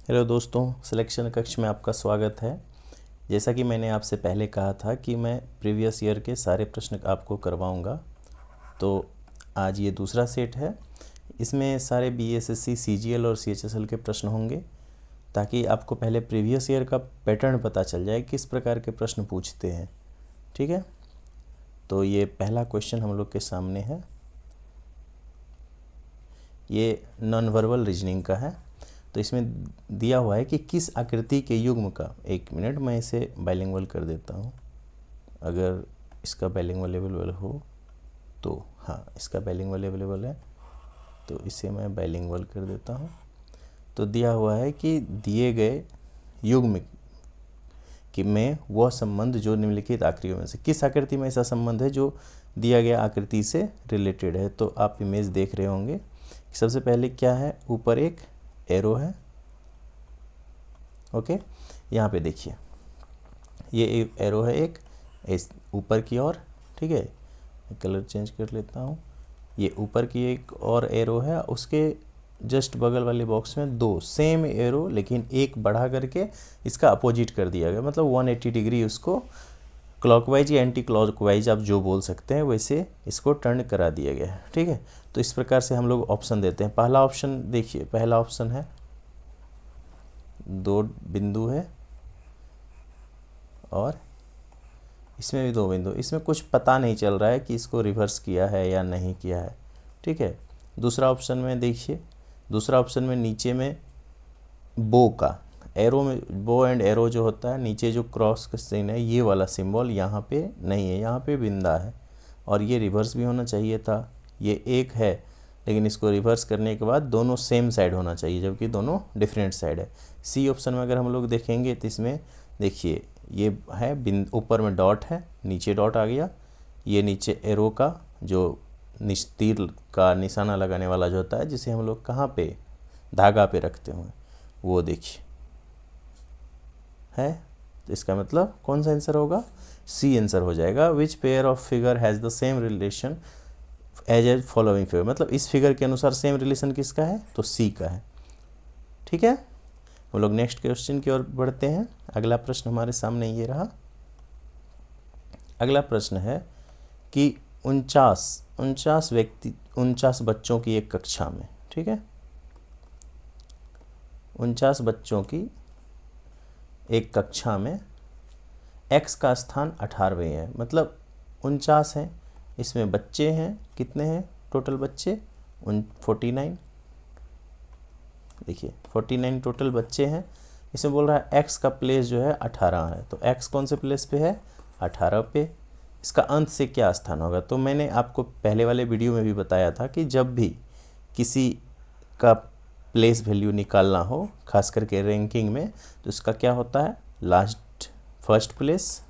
Hello दोस्तों, selection कक्ष में आपका स्वागत है। जैसा कि मैंने आपसे पहले कहा था कि मैं प्रीवियस ईयर के सारे प्रश्न आपको करवाऊंगा, तो आज ये दूसरा सेट है। इसमें सारे बीएसएससी, सीजीएल और सीएचएसएल के प्रश्न होंगे, ताकि आपको पहले प्रीवियस ईयर का पैटर्न पता चल जाए किस प्रकार के प्रश्न पूछते हैं। ठीक है, तो ये पहला क्वेश्चन हम लोग के सामने है। ये नॉन वर्बल रीजनिंग का है। तो इसमें दिया हुआ है कि किस आकृति के युग्म का, एक मिनट मैं इसे बाइलिंगुअल कर देता हूँ, अगर इसका बाइलिंगुअल अवेलेबल हो तो। हाँ, इसका बाइलिंगुअल अवेलेबल है, तो इसे मैं बाइलिंगुअल कर देता हूँ। तो दिया हुआ है कि दिए गए युग्म कि में वह संबंध जो निम्नलिखित आकृतियों में से, किस आकृति में ऐसा संबंध है जो दिया गया आकृति से रिलेटेड है। तो आप इमेज देख रहे होंगे। सबसे पहले क्या है, ऊपर एक एरो है। ओके, यहाँ पे देखिए, ये एरो है एक इस ऊपर की ओर। ठीक है, कलर चेंज कर लेता हूँ। ये ऊपर की एक और एरो है, उसके जस्ट बगल वाले बॉक्स में दो सेम एरो, लेकिन एक बढ़ा करके इसका अपोजिट कर दिया गया, मतलब 180 डिग्री उसको क्लॉकवाइज या एंटी क्लॉकवाइज आप जो बोल सकते हैं वैसे इसको टर्न करा दिया गया है। ठीक है, तो इस प्रकार से हम लोग ऑप्शन देते हैं। पहला ऑप्शन देखिए, पहला ऑप्शन है 2 बिंदु है और इसमें भी 2 बिंदु। इसमें कुछ पता नहीं चल रहा है कि इसको रिवर्स किया है या नहीं किया है। ठीक है, दूसरा ऑप्शन में देखिए, दूसरा ऑप्शन में नीचे में बो का एरो में, बो एंड एरो जो होता है, नीचे जो क्रॉस का साइन है, ये वाला सिंबल यहाँ पे नहीं है, यहाँ पे बिंदा है और ये रिवर्स भी होना चाहिए था। ये एक है, लेकिन इसको रिवर्स करने के बाद दोनों सेम साइड होना चाहिए, जबकि दोनों डिफरेंट साइड है। सी ऑप्शन में अगर हम लोग देखेंगे तो इसमें देखिए, ये है ऊपर में डॉट है, नीचे डॉट आ गया। ये नीचे एरो का जो तीर का निशाना लगाने वाला जो होता है, जिसे हम लोग कहाँ पे धागा पे रखते हुए, वो देखिए है। तो इसका मतलब कौन सा आंसर होगा, सी आंसर हो जाएगा। Which pair of figure has the same relation as following figure, मतलब इस फिगर के अनुसार सेम रिलेशन किसका है, तो सी का है। ठीक है, हम लोग नेक्स्ट क्वेश्चन की ओर बढ़ते हैं। अगला प्रश्न हमारे सामने ये रहा। अगला प्रश्न है कि 49 बच्चों की एक कक्षा में, ठीक है, 49 बच्चों की एक कक्षा में x का स्थान 18वें है, मतलब 49 हैं, इसमें बच्चे हैं, कितने हैं टोटल बच्चे, 49। देखिए 49 टोटल बच्चे हैं। इसमें बोल रहा है x का प्लेस जो है 18 है, तो x कौन से प्लेस पे है, 18 पे। इसका अंत से क्या स्थान होगा, तो मैंने आपको पहले वाले वीडियो में भी बताया था कि जब भी किसी का प्लेस वैल्यू निकालना हो, खास करके रैंकिंग में, तो इसका क्या होता है, last first place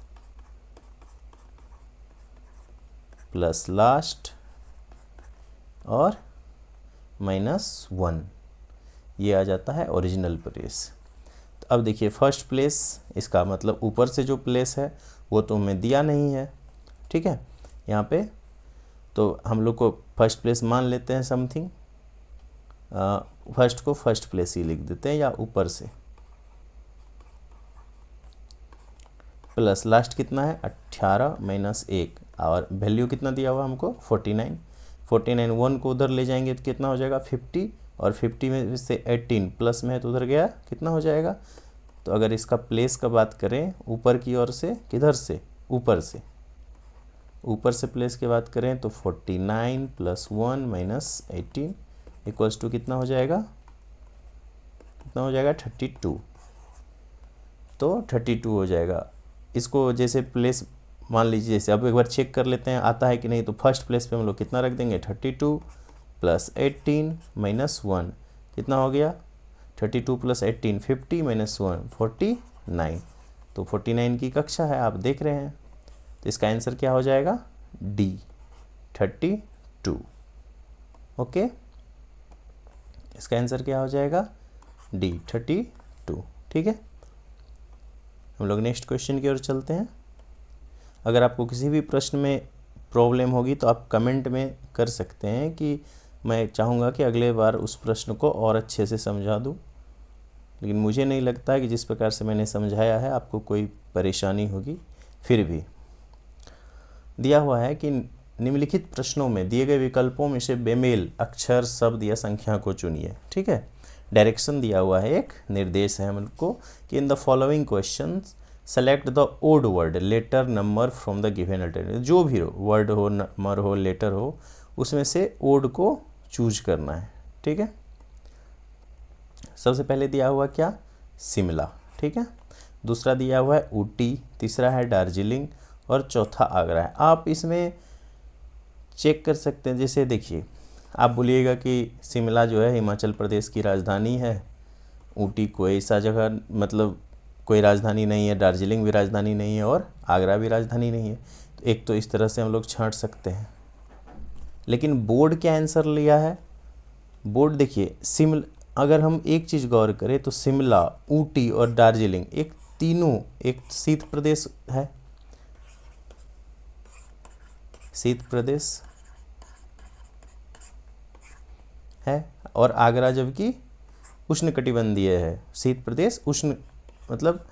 plus last और -1, ये आ जाता है ओरिजिनल प्लेस। तो अब देखिए फर्स्ट प्लेस, इसका मतलब ऊपर से जो प्लेस है वो तो हमें दिया नहीं है। ठीक है, यहाँ पे तो हम लोग को फर्स्ट प्लेस मान लेते हैं, समथिंग फर्स्ट को फर्स्ट प्लेस ही लिख देते हैं, या ऊपर से प्लस लास्ट कितना है 18 -1, और वैल्यू कितना दिया हुआ हमको 49। 1 को उधर ले जाएंगे तो कितना हो जाएगा 50, और 50 में से 18 प्लस में है तो उधर गया, कितना हो जाएगा। तो अगर इसका प्लेस का बात करें ऊपर की ओर से, किधर से, ऊपर से प्लेस की बात करें तो 49 + 1 - 18 इक्वल्स टू कितना हो जाएगा, 32। तो 32 हो जाएगा। इसको जैसे प्लेस मान लीजिए, जैसे अब एक बार चेक कर लेते हैं आता है कि नहीं। तो फर्स्ट प्लेस पे हम लोग कितना रख देंगे, 32 + 18 - 1 कितना हो गया, 32 + 18 50 - 1 49। तो 49 की कक्षा है, आप देख रहे हैं। तो इसका आंसर क्या हो जाएगा, डी 32। ओके, इसका आंसर क्या हो जाएगा, डी 32। ठीक है, हम लोग नेक्स्ट क्वेश्चन की ओर चलते हैं। अगर आपको किसी भी प्रश्न में प्रॉब्लम होगी तो आप कमेंट में कर सकते हैं कि मैं चाहूँगा कि अगले बार उस प्रश्न को और अच्छे से समझा दूँ। लेकिन मुझे नहीं लगता है कि जिस प्रकार से मैंने समझाया है आपको कोई परेशानी होगी। फिर भी दिया हुआ है कि निम्नलिखित प्रश्नों में दिए गए विकल्पों में से बेमेल अक्षर, शब्द या संख्या को चुनिए। ठीक है, डायरेक्शन दिया हुआ है, एक निर्देश है हमको कि in the following questions select the odd word letter number from the given alternative. जो भी हो, वर्ड हो, नंबर हो, लेटर हो, उसमें से ओड को चूज करना है। ठीक है, सबसे पहले दिया हुआ क्या, शिमला। ठीक है, दूसरा दिया हुआ है ऊटी, तीसरा है दार्जिलिंग और चौथा आगरा है। आप इसमें चेक कर सकते हैं। जैसे देखिए, आप बोलिएगा कि शिमला जो है हिमाचल प्रदेश की राजधानी है, ऊटी कोई ऐसा जगह मतलब कोई राजधानी नहीं है, दार्जिलिंग भी राजधानी नहीं है और आगरा भी राजधानी नहीं है। तो एक तो इस तरह से हम लोग छांट सकते हैं। लेकिन बोर्ड क्या आंसर लिया है, बोर्ड देखिए शिमला, अगर हम एक चीज़ गौर करें तो शिमला, ऊटी और दार्जिलिंग एक तीनों एक शीत प्रदेश है, शीत प्रदेश है, और आगरा जबकि उष्णकटिबंधीय है। शीत प्रदेश उष्ण मतलब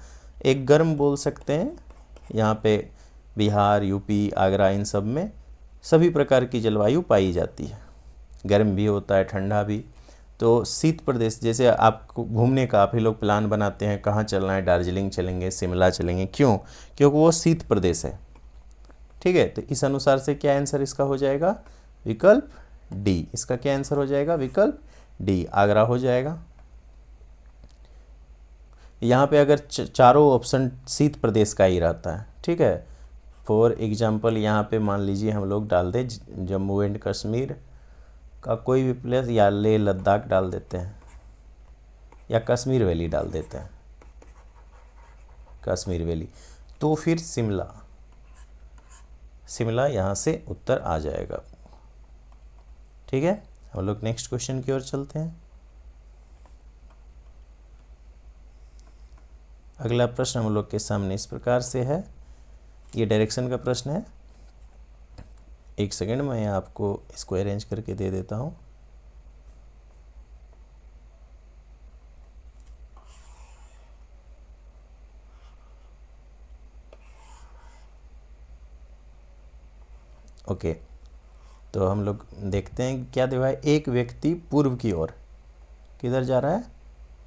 एक गर्म बोल सकते हैं। यहाँ पे बिहार, यूपी, आगरा, इन सब में सभी प्रकार की जलवायु पाई जाती है, गर्म भी होता है, ठंडा भी। तो शीत प्रदेश, जैसे आपको घूमने का आप ही लोग प्लान बनाते हैं, कहाँ चलना है, दार्जिलिंग चलेंगे, शिमला चलेंगे, क्यों, क्योंकि वो शीत प्रदेश है। ठीक है, तो इस अनुसार से क्या आंसर इसका हो जाएगा, विकल्प डी। इसका क्या आंसर हो जाएगा, विकल्प डी, आगरा हो जाएगा। यहाँ पे अगर चारों ऑप्शन शीत प्रदेश का ही रहता है। ठीक है, फॉर एग्जांपल यहाँ पे मान लीजिए हम लोग डाल दें जम्मू एंड कश्मीर का कोई भी प्लेस, या लेह लद्दाख डाल देते हैं, या कश्मीर वैली डाल देते हैं, कश्मीर वैली, तो फिर शिमला, शिमला यहाँ से उत्तर आ जाएगा। ठीक है, हम लोग नेक्स्ट क्वेश्चन की ओर चलते हैं। अगला प्रश्न हम लोग के सामने इस प्रकार से है, ये डायरेक्शन का प्रश्न है। एक सेकेंड, मैं आपको इसको अरेंज करके दे देता हूँ। ओके, तो हम लोग देखते हैं क्या दिया है। एक व्यक्ति पूर्व की ओर, किधर जा रहा है,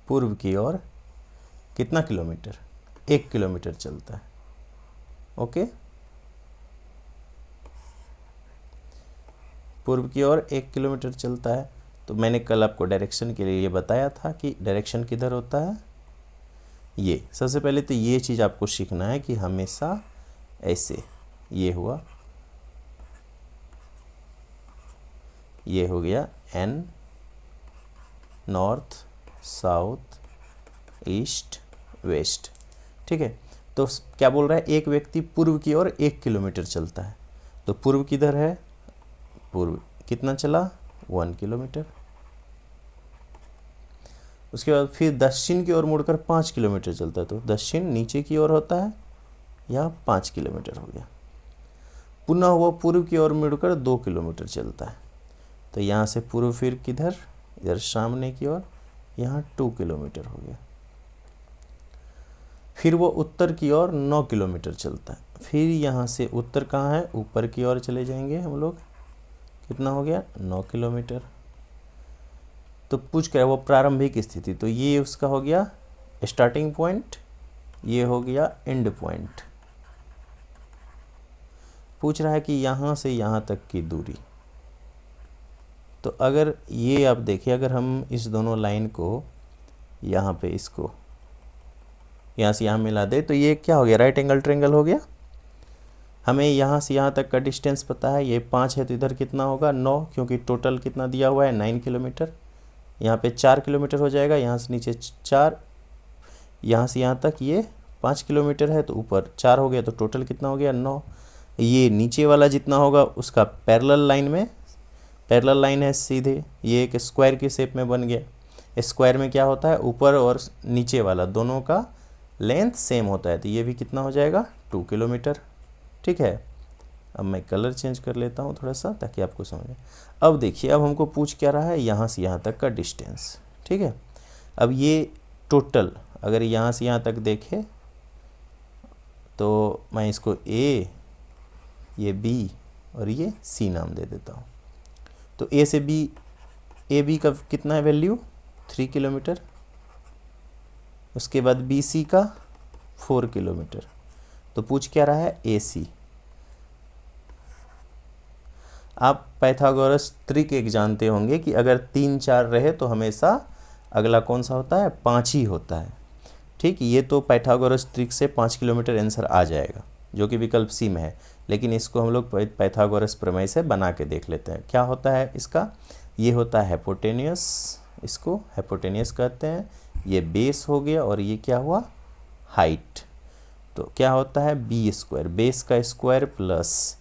पूर्व की ओर, कितना किलोमीटर, 1 किलोमीटर चलता है। ओके, पूर्व की ओर 1 किलोमीटर चलता है। तो मैंने कल आपको डायरेक्शन के लिए ये बताया था कि डायरेक्शन किधर होता है, ये। सबसे पहले तो ये चीज़ आपको सीखना है कि हमेशा ऐसे, ये हुआ, ये हो गया N, north, south, east, west. ठीक है, तो क्या बोल रहा है, एक व्यक्ति पूर्व की ओर 1 किलोमीटर चलता है। तो पूर्व किधर है, पूर्व कितना चला, 1 किलोमीटर। उसके बाद फिर दक्षिण की ओर मुड़कर 5 किलोमीटर चलता है। तो दक्षिण नीचे की ओर होता है, यहाँ 5 किलोमीटर हो गया। पुनः वो पूर्व की ओर मुड़कर 2 किलोमीटर चलता है। तो यहाँ से पूर्व फिर किधर, इधर सामने की ओर, यहाँ 2 किलोमीटर हो गया। फिर वो उत्तर की ओर 9 किलोमीटर चलता है। फिर यहाँ से उत्तर कहाँ है, ऊपर की ओर चले जाएंगे हम लोग, कितना हो गया, 9 किलोमीटर। तो पूछ कर वो प्रारंभिक स्थिति, तो ये उसका हो गया स्टार्टिंग पॉइंट, ये हो गया एंड पॉइंट। पूछ रहा है कि यहाँ से यहाँ तक की दूरी। तो अगर ये आप देखिए, अगर हम इस दोनों लाइन को यहाँ पे, इसको यहाँ से यहाँ मिला दे, तो ये क्या हो गया, राइट एंगल ट्रायंगल हो गया। हमें यहाँ से यहाँ तक का डिस्टेंस पता है, ये 5 है, तो इधर कितना होगा, 9, क्योंकि टोटल कितना दिया हुआ है, 9 किलोमीटर। यहाँ पे 4 किलोमीटर हो जाएगा, यहाँ से नीचे 4, यहाँ से यहाँ तक ये 5 किलोमीटर है, तो ऊपर 4 हो गया, तो टोटल कितना हो गया, 9। ये नीचे वाला जितना होगा उसका पैरेलल लाइन में, पैरेलल लाइन है सीधे, ये एक स्क्वायर की शेप में बन गया। स्क्वायर में क्या होता है, ऊपर और नीचे वाला दोनों का लेंथ सेम होता है, तो ये भी कितना हो जाएगा, 2 किलोमीटर। ठीक है, अब मैं कलर चेंज कर लेता हूँ थोड़ा सा ताकि आपको समझे। अब देखिए, अब हमको पूछ क्या रहा है, यहाँ से यहाँ तक का डिस्टेंस। ठीक है, अब ये टोटल अगर यहाँ से यहाँ तक देखें तो मैं इसको ए, ये बी और ये सी नाम दे देता हूँ। तो ए से बी, ए बी का कितना है वैल्यू 3 किलोमीटर, उसके बाद बी सी का 4 किलोमीटर। तो पूछ क्या रहा है ए सी। आप पाइथागोरस ट्रिक एक जानते होंगे कि अगर 3 4 रहे तो हमेशा अगला कौन सा होता है 5 ही होता है। ठीक, ये तो पाइथागोरस ट्रिक से 5 किलोमीटर आंसर आ जाएगा जो कि विकल्प सी में है, लेकिन इसको हम लोग पाइथागोरस प्रमेय से बना के देख लेते हैं। क्या होता है इसका, ये होता है हाइपोटेनियस, इसको हाइपोटेनियस कहते हैं। ये बेस हो गया और ये क्या हुआ हाइट। तो क्या होता है बी स्क्वायर, बेस का स्क्वायर प्लस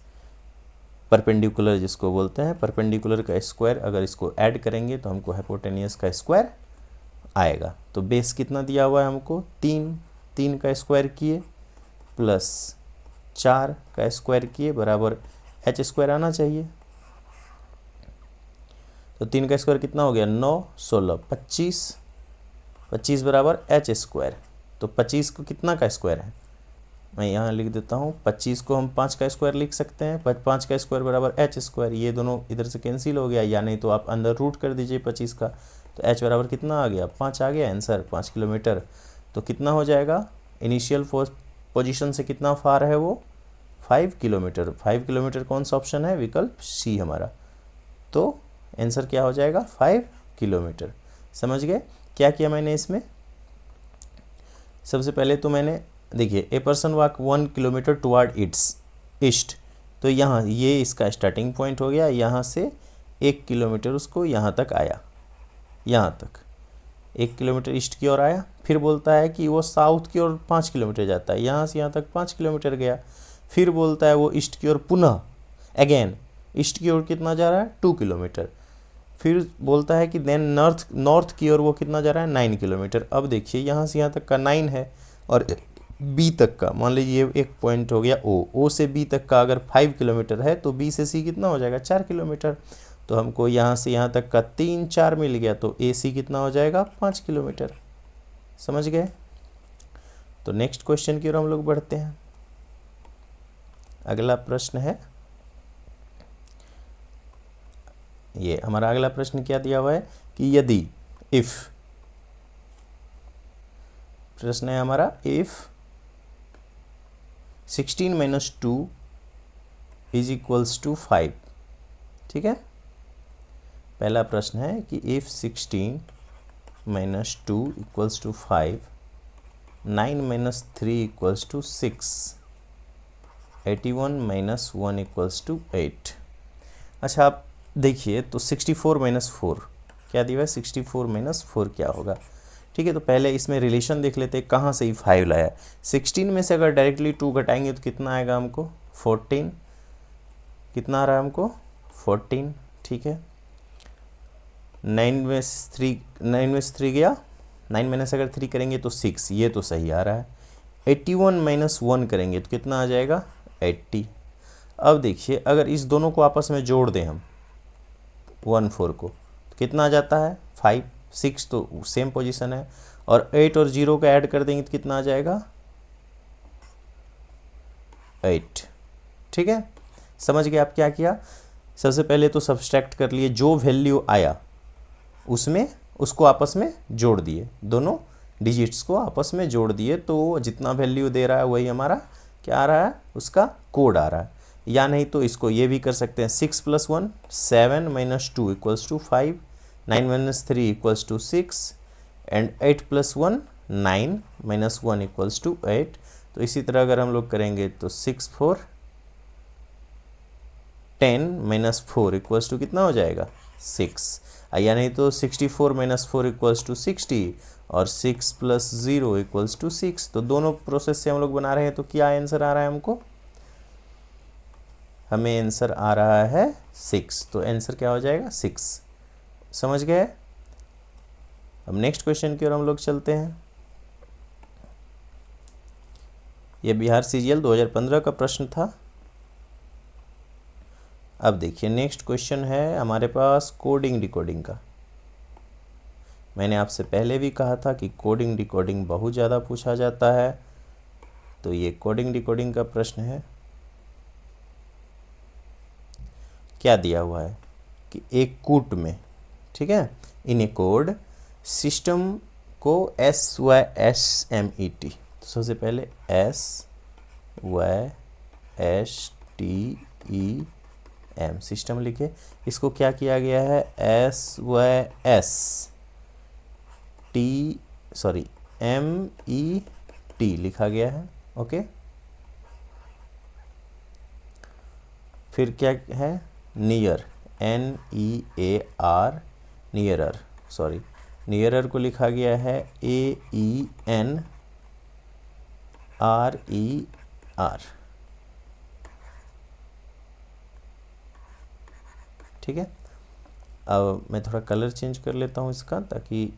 परपेंडिकुलर जिसको बोलते हैं, परपेंडिकुलर का स्क्वायर। अगर इसको ऐड करेंगे तो हमको हाइपोटेनियस का स्क्वायर आएगा। तो बेस कितना दिया हुआ है हमको 3, 3 का स्क्वायर किए प्लस 4 का स्क्वायर किए बराबर एच स्क्वायर आना चाहिए। तो 3 का स्क्वायर कितना हो गया 9, 16, 25, 25 बराबर एच स्क्वायर। तो 25 को कितना का स्क्वायर है, मैं यहाँ लिख देता हूँ। 25 को हम 5 का स्क्वायर लिख सकते हैं, 5 का स्क्वायर बराबर एच स्क्वायर। ये दोनों इधर से कैंसिल हो गया, या नहीं तो आप अंदर रूट कर दीजिए 25 का। तो एच बराबर कितना आ गया 5 आ गया आंसर 5 किलोमीटर। तो कितना हो जाएगा, इनिशियल पोजीशन से कितना फार है वो 5 किलोमीटर। 5 किलोमीटर कौन सा ऑप्शन है, विकल्प सी हमारा। तो आंसर क्या हो जाएगा 5 किलोमीटर। समझ गए क्या किया मैंने इसमें। सबसे पहले तो मैंने देखिए a person walk 1 kilometre toward it's east. तो यहाँ ये इसका स्टार्टिंग पॉइंट हो गया, यहाँ से 1 किलोमीटर उसको यहाँ तक आया, यहाँ तक 1 किलोमीटर ईस्ट की ओर आया। फिर बोलता है कि वो साउथ की ओर 5 किलोमीटर जाता है, यहाँ से यहाँ तक 5 किलोमीटर गया। फिर बोलता है वो ईस्ट की ओर पुनः अगेन ईस्ट की ओर कितना जा रहा है 2 किलोमीटर। फिर बोलता है कि देन नॉर्थ की ओर वो कितना जा रहा है 9 किलोमीटर। अब देखिए यहाँ से यहाँ तक का 9 है और बी तक का मान लीजिए ये एक पॉइंट हो गया ओ से बी तक का अगर 5 किलोमीटर है तो बी से सी कितना हो जाएगा 4 किलोमीटर। तो हमको यहाँ से यहाँ तक का 3 4 मिल गया, तो ए सी कितना हो जाएगा 5 किलोमीटर। समझ गए। तो नेक्स्ट क्वेश्चन की ओर हम लोग बढ़ते हैं। अगला प्रश्न है ये हमारा अगला प्रश्न क्या दिया हुआ है कि यदि इफ, प्रश्न है हमारा if 16 minus 2 is equals to 5। ठीक है, पहला प्रश्न है कि if 16 minus 2 equals to 5, 9 minus 3 equals to 6, 81 minus 1 equals to 8। अच्छा आप देखिए तो 64 माइनस 4 क्या दिया है, 64 माइनस 4 क्या होगा। ठीक है, तो पहले इसमें रिलेशन देख लेते हैं कहाँ से ही 5 लाया। 16 में से अगर डायरेक्टली 2 घटाएंगे तो कितना आएगा हमको 14, कितना आ रहा है हमको 14। ठीक है, 9 में से 3 गया, 9 में से अगर 3 करेंगे तो 6, ये तो सही आ रहा है। 81 माइनस 1 करेंगे तो कितना आ जाएगा 80। अब देखिए अगर इस दोनों को आपस में जोड़ दें हम 1 4 को तो कितना आ जाता है 5, 6 तो सेम पोजीशन है, और 8 और 0 का ऐड कर देंगे तो कितना आ जाएगा 8। ठीक है, समझ गए आप क्या किया। सबसे पहले तो सब्सट्रैक्ट कर लिए, जो वैल्यू आया उसमें उसको आपस में जोड़ दिए, दोनों डिजिट्स को आपस में जोड़ दिए, तो जितना वैल्यू दे रहा है वही हमारा क्या आ रहा है, उसका कोड आ रहा है। या नहीं तो इसको ये भी कर सकते हैं 6 + 1 7 minus 2 equals to 5, 9 minus 3 equals to 6 and 8 + 1 9 minus 1 equals to 8। तो इसी तरह अगर हम लोग करेंगे तो 6 4 10 माइनस 4 इक्वल्स टू कितना हो जाएगा 6, या नहीं तो 64 माइनस 4 इक्वल्स टू 60 और 6 + 0 इक्वल्स टू 6। तो दोनों प्रोसेस से हम लोग बना रहे हैं, तो क्या आंसर आ रहा है हमको, हमें आंसर आ रहा है 6। तो आंसर क्या हो जाएगा 6। समझ गए। अब नेक्स्ट क्वेश्चन की ओर हम लोग चलते हैं। यह बिहार सीजीएल 2015 का प्रश्न था। अब देखिए नेक्स्ट क्वेश्चन है हमारे पास कोडिंग डिकोडिंग का। मैंने आपसे पहले भी कहा था कि कोडिंग डिकोडिंग बहुत ज़्यादा पूछा जाता है, तो ये कोडिंग डिकोडिंग का प्रश्न है। क्या दिया हुआ है कि एक कूट में, ठीक है, इन ए कोड सिस्टम को SYSMET, तो सबसे पहले SYSTEM सिस्टम लिखे। इसको क्या किया गया है, MET लिखा गया है। ओके, फिर क्या है, नियर NEAR, नियरर को लिखा गया है AENRER। ठीक है, अब मैं थोड़ा कलर चेंज कर लेता हूँ इसका ताकि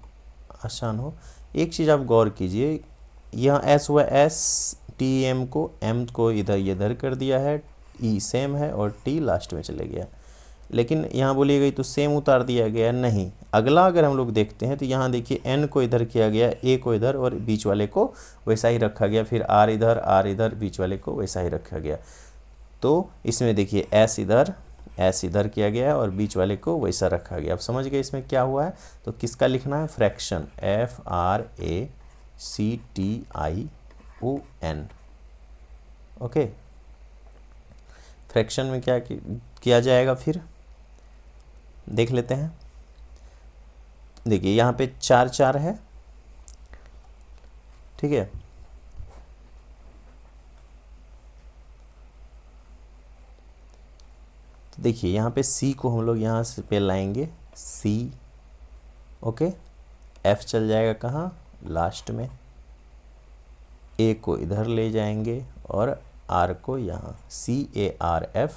आसान हो। एक चीज़ आप गौर कीजिए, यहाँ SYSTEM को M को इधर कर दिया है, E सेम है और T लास्ट में चले गया, लेकिन यहाँ बोली गई तो सेम उतार दिया गया नहीं। अगला अगर हम लोग देखते हैं तो यहाँ देखिए N को इधर किया गया, A को इधर और बीच वाले को वैसा ही रखा गया, फिर R इधर बीच वाले को वैसा ही रखा गया। तो इसमें देखिए S इधर किया गया है और बीच वाले को वैसा रखा गया। अब समझ गए इसमें क्या हुआ है, तो किसका लिखना है, फ्रैक्शन FRACTION। ओके, फ्रैक्शन में क्या किया जाएगा फिर देख लेते हैं। देखिए यहाँ पे 4 है, ठीक है, तो देखिए यहाँ पे C को हम लोग यहाँ से पे लाएंगे C। ओके, F चल जाएगा कहाँ, लास्ट में, A को इधर ले जाएंगे और R को यहाँ CARF।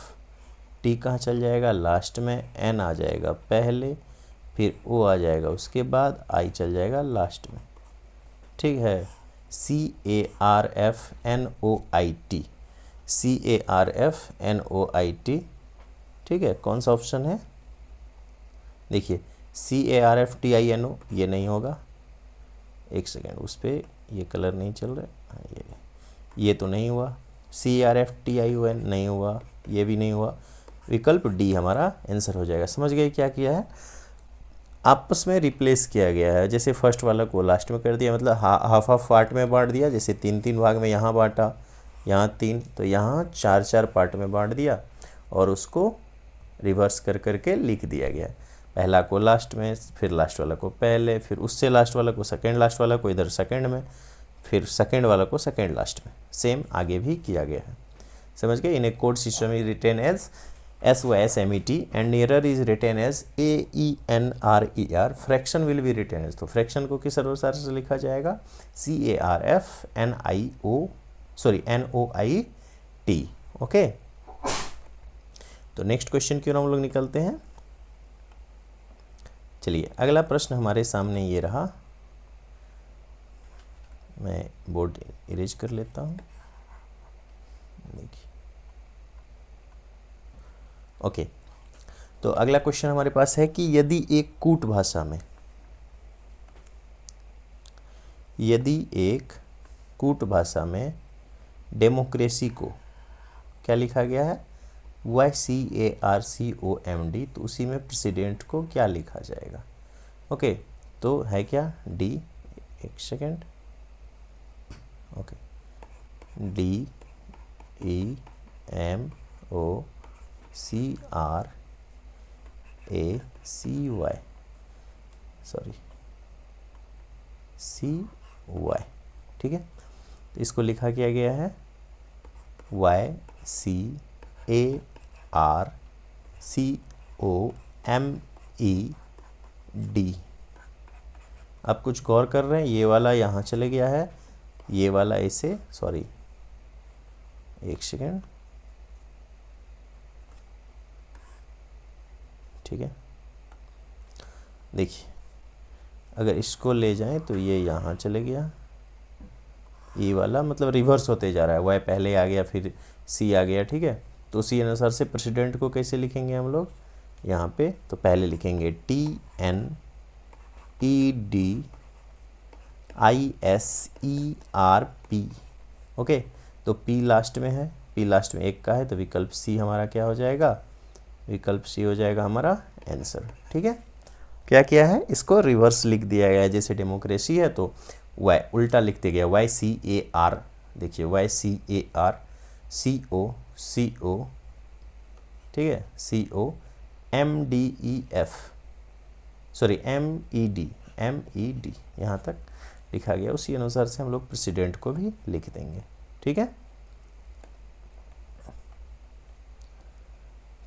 T कहाँ चल जाएगा, लास्ट में, N आ जाएगा पहले, फिर O आ जाएगा उसके बाद, I चल जाएगा लास्ट में। ठीक है, CARFNOIT। ठीक है, कौन सा ऑप्शन है, देखिए CARFTINO ये नहीं होगा। एक सेकेंड, उस पर ये कलर नहीं चल रहा है, ये तो नहीं हुआ। CARFTION नहीं हुआ, ये भी नहीं हुआ। विकल्प डी हमारा आंसर हो जाएगा। समझ गए क्या किया है, आपस में रिप्लेस किया गया है। जैसे फर्स्ट वाला को लास्ट में कर दिया, मतलब हाफ पार्ट में बांट दिया, जैसे 3 भाग में यहाँ बांटा, यहाँ 3, तो यहाँ 4 पार्ट में बांट दिया और उसको रिवर्स करके लिख दिया गया। पहला को लास्ट में, फिर लास्ट वाला को पहले, फिर उससे लास्ट वाला को सेकेंड, लास्ट वाला को इधर सेकेंड में, फिर सेकेंड वाला को सेकेंड लास्ट में। सेम आगे भी किया गया है। समझ गए, in a code system is written as SYSMET and nearer is written as AENRER। Fraction will be written as, तो फ्रैक्शन को किस अनुसार से लिखा जाएगा, CARFNOIT। ओके, तो नेक्स्ट क्वेश्चन की ओर हम लोग निकलते हैं। चलिए अगला प्रश्न हमारे सामने ये रहा, मैं बोर्ड इरेज कर लेता हूँ। देखिए, ओके, तो अगला क्वेश्चन हमारे पास है कि यदि एक कूट भाषा में डेमोक्रेसी को क्या लिखा गया है, YCARCOMD, तो उसी में प्रेसिडेंट को क्या लिखा जाएगा। ओके, तो है क्या डी, एक सेकेंड, ओके, CY। ठीक है, तो इसको लिखा किया गया है YCARCOMED। आप कुछ गौर कर रहे हैं, ये वाला यहाँ चले गया है, ये वाला ऐसे, सॉरी एक सेकेंड, ठीक है, देखिए अगर इसको ले जाएं तो ये यहाँ चले गया, ये वाला मतलब रिवर्स होते जा रहा है, वाई पहले आ गया फिर सी आ गया। ठीक है, तो उसी अनुसार से प्रेसिडेंट को कैसे लिखेंगे हम लोग यहाँ पे, तो पहले लिखेंगे TNPRESIDENT। EDISERP। ओके, तो P लास्ट में है, P लास्ट में एक का है, तो विकल्प सी हमारा क्या हो जाएगा, विकल्प सी हो जाएगा हमारा आंसर। ठीक है, क्या किया है, इसको रिवर्स लिख दिया गया है। जैसे डेमोक्रेसी है तो वाई उल्टा लिख दिया गया, YCAR, देखिए YCAR CO, ठीक है, COMDEF, सॉरी MED, यहाँ तक लिखा गया। उसी अनुसार से हम लोग प्रेसिडेंट को भी लिख देंगे। ठीक है,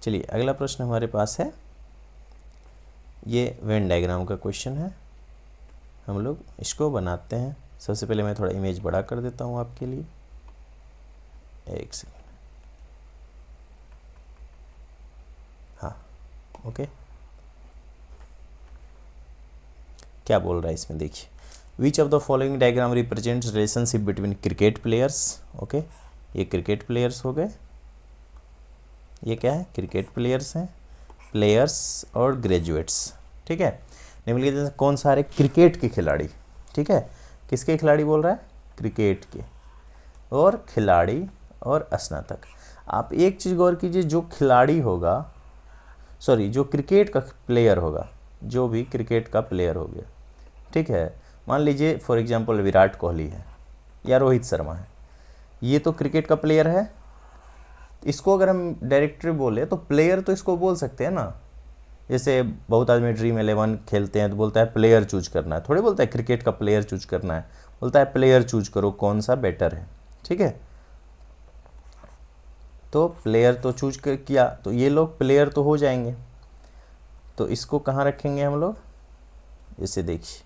चलिए अगला प्रश्न हमारे पास है, ये वेन डायग्राम का क्वेश्चन है। हम लोग इसको बनाते हैं। सबसे पहले मैं थोड़ा इमेज बड़ा कर देता हूँ आपके लिए, एक सेकेंड। हाँ, ओके, क्या बोल रहा है इसमें, देखिए, which of the following diagram represents relationship between cricket players. Okay, ये क्रिकेट प्लेयर्स हो गए, ये क्या है, क्रिकेट प्लेयर्स हैं, प्लेयर्स और ग्रेजुएट्स। ठीक है, निम्नलिखित कौन सा है, क्रिकेट के खिलाड़ी। ठीक है, किसके खिलाड़ी बोल रहा है, क्रिकेट के, और खिलाड़ी और स्नातक। आप एक चीज़ गौर कीजिए, जो खिलाड़ी होगा, सॉरी जो क्रिकेट का प्लेयर होगा, जो भी क्रिकेट का प्लेयर हो गया, ठीक है, मान लीजिए फॉर एग्जांपल विराट कोहली है या रोहित शर्मा है, ये तो क्रिकेट का प्लेयर है। इसको अगर हम डायरेक्टली बोले तो प्लेयर तो इसको बोल सकते हैं ना। जैसे बहुत आदमी ड्रीम 11 खेलते हैं तो बोलता है प्लेयर चूज करना है, थोड़ी बोलता है क्रिकेट का प्लेयर चूज करना है, बोलता है प्लेयर चूज करो कौन सा बेटर है। ठीक है, तो प्लेयर तो चूज कर किया, तो ये लोग प्लेयर तो हो जाएंगे। तो इसको कहाँ रखेंगे हम लोग, जैसे देखिए,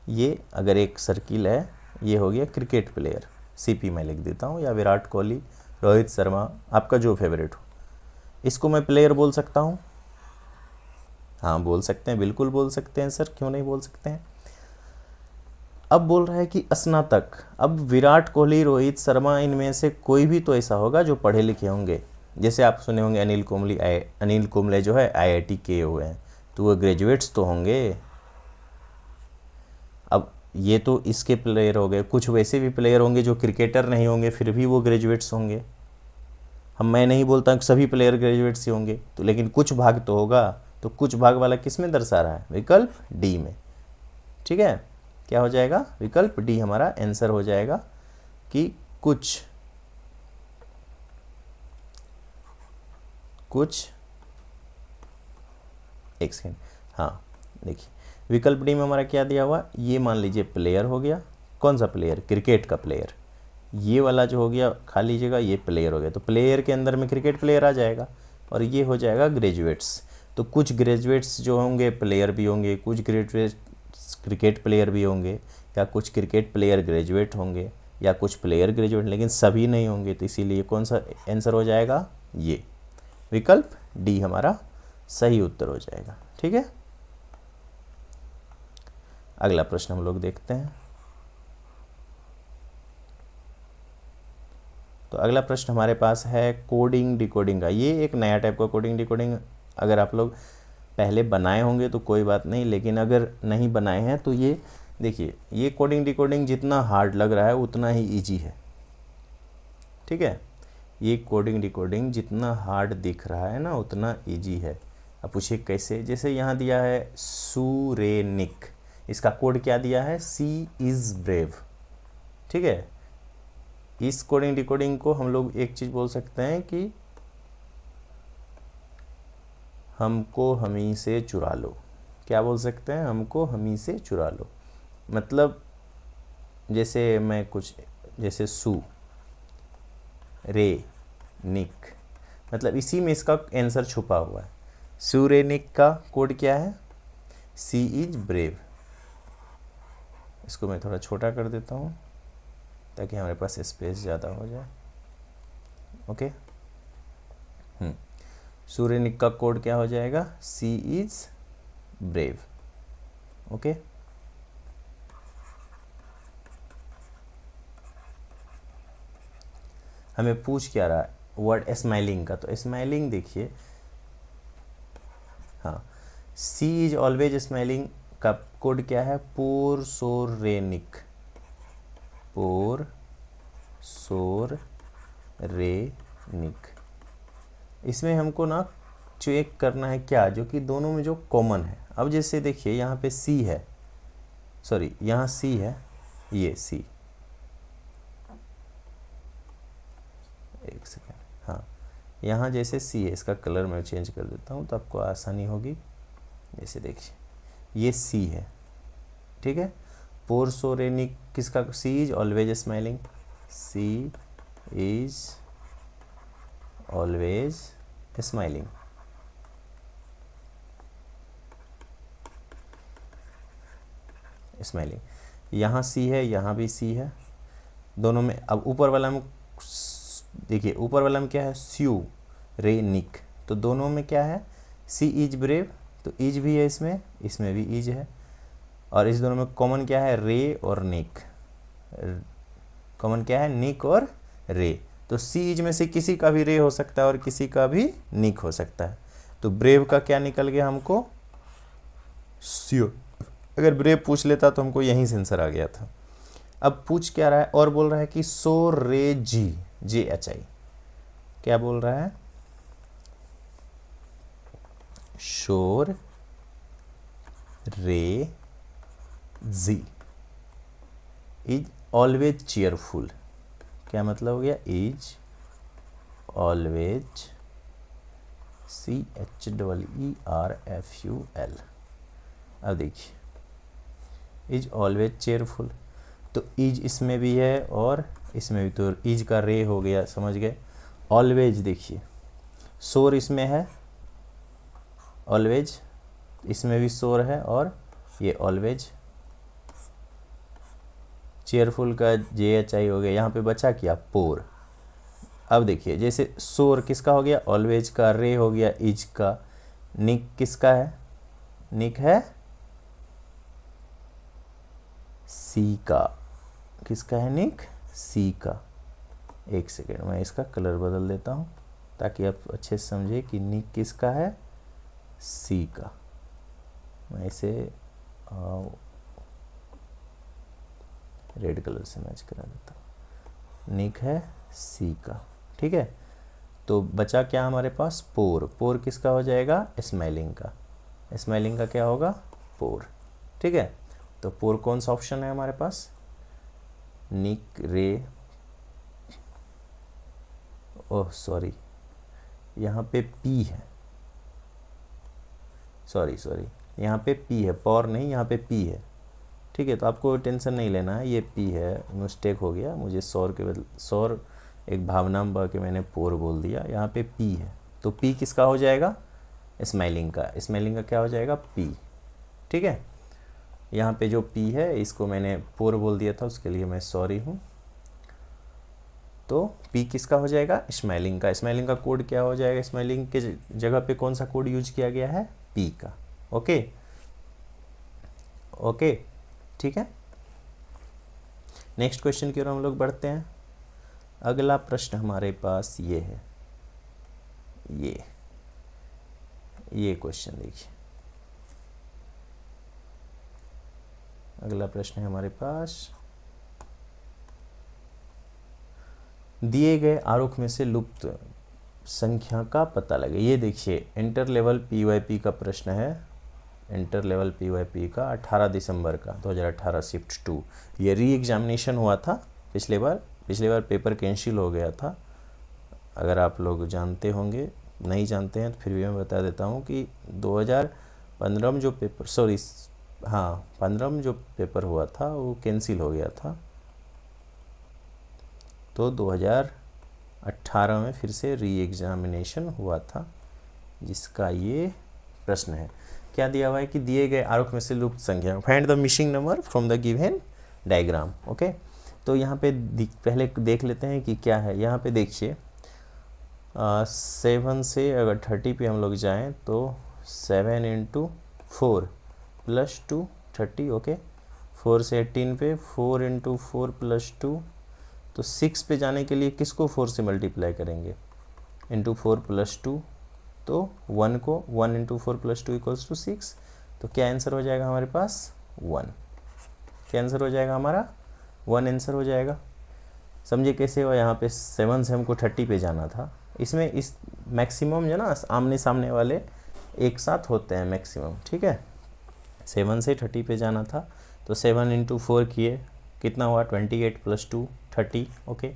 ये अगर एक सर्किल है, ये हो गया क्रिकेट प्लेयर, CP मैं लिख देता हूँ, या विराट कोहली, रोहित शर्मा, आपका जो फेवरेट हो, इसको मैं प्लेयर बोल सकता हूँ। हाँ बोल सकते हैं, बिल्कुल बोल सकते हैं सर, क्यों नहीं बोल सकते हैं। अब बोल रहा है कि स्नातक, अब विराट कोहली, रोहित शर्मा, इनमें से कोई भी तो ऐसा होगा जो पढ़े लिखे होंगे। जैसे आप सुने होंगे अनिल कुंबले जो है IIT के हुए हैं, तो वो ग्रेजुएट्स तो होंगे। अब ये तो इसके प्लेयर हो गए, कुछ वैसे भी प्लेयर होंगे जो क्रिकेटर नहीं होंगे, फिर भी वो ग्रेजुएट्स होंगे। मैं नहीं बोलता कि सभी प्लेयर ग्रेजुएट्स ही होंगे, तो लेकिन कुछ भाग तो होगा। तो कुछ भाग वाला किस में दर्शा रहा है, विकल्प डी में। ठीक है, क्या हो जाएगा, विकल्प डी हमारा आंसर हो जाएगा कि कुछ एक सेकेंड, हाँ देखिए, विकल्प डी में हमारा क्या दिया हुआ, ये मान लीजिए प्लेयर हो गया, कौन सा प्लेयर, क्रिकेट का प्लेयर, ये वाला जो हो गया खाली जगह, ये प्लेयर हो गया, तो प्लेयर के अंदर में क्रिकेट प्लेयर आ जाएगा, और ये हो जाएगा ग्रेजुएट्स। तो कुछ ग्रेजुएट्स जो होंगे प्लेयर भी होंगे, कुछ ग्रेजुएट्स क्रिकेट प्लेयर भी होंगे, या कुछ क्रिकेट प्लेयर ग्रेजुएट होंगे, या कुछ प्लेयर ग्रेजुएट, लेकिन सभी नहीं होंगे। तो इसीलिए कौन सा आंसर हो जाएगा, ये विकल्प डी हमारा सही उत्तर हो जाएगा। ठीक है, अगला प्रश्न हम लोग देखते हैं। तो अगला प्रश्न हमारे पास है कोडिंग डिकोडिंग का। ये एक नया टाइप का कोडिंग डिकोडिंग, अगर आप लोग पहले बनाए होंगे तो कोई बात नहीं, लेकिन अगर नहीं बनाए हैं तो ये देखिए, ये कोडिंग डिकोडिंग जितना हार्ड लग रहा है उतना ही इजी है। ठीक है, ये कोडिंग डिकोडिंग जितना हार्ड दिख रहा है ना उतना इजी है। अब पूछिए कैसे, जैसे यहाँ दिया है सुरेनिक, इसका कोड क्या दिया है, सी इज़ ब्रेव। ठीक है, इस कोडिंग डिकोडिंग को हम लोग एक चीज़ बोल सकते हैं कि हमको हमी से चुरा लो। क्या बोल सकते हैं, हमको हमी से चुरा लो। मतलब जैसे मैं कुछ, जैसे सू रे निक, मतलब इसी में इसका आंसर छुपा हुआ है। सूरेनिक का कोड क्या है, सी इज ब्रेव। इसको मैं थोड़ा छोटा कर देता हूँ ताकि हमारे पास स्पेस ज़्यादा हो जाए। ओके, सूर्यनिक का कोड क्या हो जाएगा, सी इज ब्रेव। ओके, हमें पूछ क्या रहा है, वर्ड स्माइलिंग का। तो स्माइलिंग देखिए, हाँ सी इज ऑलवेज स्माइलिंग का कोड क्या है? पोरसोरेनिक, पोरसोरेनिक। इसमें हमको ना चेक करना है क्या, जो कि दोनों में जो कॉमन है। अब जैसे देखिए यहाँ पे सी है, सॉरी यहाँ सी है, ये सी, एक सेकेंड, हाँ यहाँ जैसे सी है, इसका कलर मैं चेंज कर देता हूँ तो आपको आसानी होगी। जैसे देखिए ये सी है, ठीक है। पोरसोरेनिक किसका? She is always smiling, she is always smiling. Smiling यहाँ सी है, यहाँ भी सी है, दोनों में। अब ऊपर वाला में देखिए, ऊपर वाला में क्या है? स्यू रे निक, तो दोनों में क्या है? सी इज ब्रेव, तो इज भी है इसमें, इसमें भी इज है। और इस दोनों में कॉमन क्या है? रे और निक। कॉमन क्या है? निक और रे। तो सी इज में से किसी का भी रे हो सकता है और किसी का भी निक हो सकता है। तो ब्रेव का क्या निकल गया हमको? स्यू। अगर ब्रेव पूछ लेता तो हमको यहीं से आंसर आ गया था। अब पूछ क्या रहा है? और बोल रहा है कि सो रे जी, जे एच आई, क्या बोल रहा है? शोर रे जी इज ऑलवेज चीयरफुल। क्या मतलब हो गया? Is always, CHEERFUL। अब देखिए इज ऑलवेज चेयरफुल, तो इज इसमें भी है और इसमें भी, तो इज का रे हो गया, समझ गए। ऑलवेज देखिए, शोर इसमें है, ऑलवेज इसमें भी शोर है, और ये ऑलवेज। चेयरफुल का JHI हो गया। यहाँ पे बचा क्या? पोर। अब देखिए जैसे शोर किसका हो गया? ऑलवेज का। रे हो गया इज का। निक किसका है? निक है सी का। किसका है निक? सी का। एक सेकेंड, मैं इसका कलर बदल देता हूँ ताकि आप अच्छे से समझे कि निक किसका है? सी का। मैं इसे रेड कलर से मैच करा देता हूँ। निक है सी का, ठीक है। तो बचा क्या हमारे पास? पोर। पोर किसका हो जाएगा? स्माइलिंग का। स्माइलिंग का क्या होगा? पोर, ठीक है। तो पोर कौन सा ऑप्शन है हमारे पास? निक रे, ओह सॉरी, यहाँ पे पी है, सॉरी यहाँ पे पी है, पॉर नहीं, यहाँ पे पी है, ठीक है। तो आपको टेंशन नहीं लेना है, ये पी है, मिस्टेक हो गया मुझे, सौर के बदले सौर एक भावना में बह के मैंने पोर बोल दिया। यहाँ पे पी है, तो पी किसका हो जाएगा? स्माइलिंग का। स्माइलिंग का क्या हो जाएगा? पी, ठीक है। यहाँ पे जो पी है इसको मैंने पोर बोल दिया था, उसके लिए मैं सॉरी हूँ। तो पी किसका हो जाएगा? स्माइलिंग का। स्माइलिंग का कोड क्या हो जाएगा? स्माइलिंग के जगह पे कौन सा कोड यूज किया गया है? पी का। ओके ओके, ठीक है। नेक्स्ट क्वेश्चन की ओर हम लोग बढ़ते हैं। अगला प्रश्न हमारे पास ये है, ये क्वेश्चन देखिए। अगला प्रश्न है हमारे पास, दिए गए आरेख में से लुप्त संख्या का पता लगे। ये देखिए इंटर लेवल PYP का प्रश्न है, इंटर लेवल PYP का 18 दिसंबर का 2018 शिफ्ट 2। ये री एग्जामिनेशन हुआ था पिछले बार पेपर कैंसिल हो गया था। अगर आप लोग जानते होंगे, नहीं जानते हैं तो फिर भी मैं बता देता हूँ कि 2015 में जो पेपर, 15 में जो पेपर हुआ था वो कैंसिल हो गया था, तो 2018 में फिर से री एग्जामिनेशन हुआ था, जिसका ये प्रश्न है। क्या दिया हुआ है कि दिए गए आरेख में से लुप्त संख्या, find the missing number from the given diagram. Okay, तो यहाँ पे पहले देख लेते हैं कि क्या है। यहाँ पे देखिए 7 से अगर 30 पे हम लोग जाएं तो 7 × 4 + 2 30। ओके, 4 से 18 पे 4 × 4 + 2, तो 6 पे जाने के लिए किसको 4 से मल्टीप्लाई करेंगे? × 4 + 2, तो 1 को 1 इंटू 4 प्लस 2 इक्वल्स टू 6। तो क्या आंसर हो जाएगा हमारे पास 1। क्या आंसर हो जाएगा हमारा 1 आंसर हो जाएगा। समझिए कैसे हो, यहाँ पे 7 से हमको 30 पे जाना था। इसमें इस मैक्सिमम जो ना आमने सामने वाले एक साथ होते हैं मैक्सिमम, ठीक है। 7 से 30 पे जाना था तो 7 इंटू 4 किए, कितना हुआ 28 प्लस 2 30, ओके।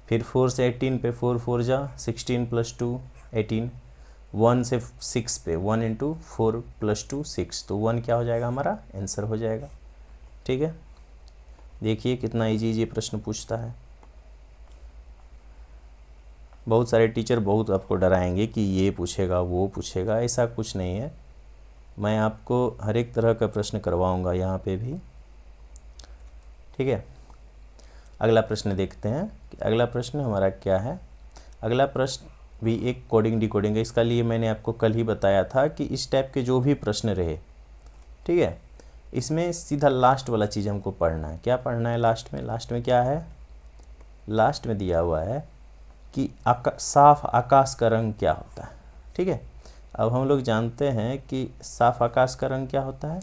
फिर 4 से 18 पे 4 4 जा 16 प्लस 2 18। 1 से 6 पे 1 इंटू 4 प्लस 2 6, तो 1 क्या हो जाएगा हमारा आंसर हो जाएगा, ठीक है। देखिए कितना इजी प्रश्न पूछता है। बहुत सारे टीचर बहुत आपको डराएंगे कि ये पूछेगा वो पूछेगा, ऐसा कुछ नहीं है। मैं आपको हर एक तरह का प्रश्न करवाऊंगा यहाँ पे भी, ठीक है। अगला प्रश्न देखते हैं कि अगला प्रश्न हमारा क्या है। अगला प्रश्न भी एक कोडिंग डिकोडिंग है। इसका लिए मैंने आपको कल ही बताया था कि इस टाइप के जो भी प्रश्न रहे, ठीक है, इसमें सीधा लास्ट वाला चीज़ हमको पढ़ना है। क्या पढ़ना है लास्ट में? लास्ट में क्या है? लास्ट में दिया हुआ है कि साफ आकाश का रंग क्या होता है, ठीक है। अब हम लोग जानते हैं कि साफ आकाश का रंग क्या होता है।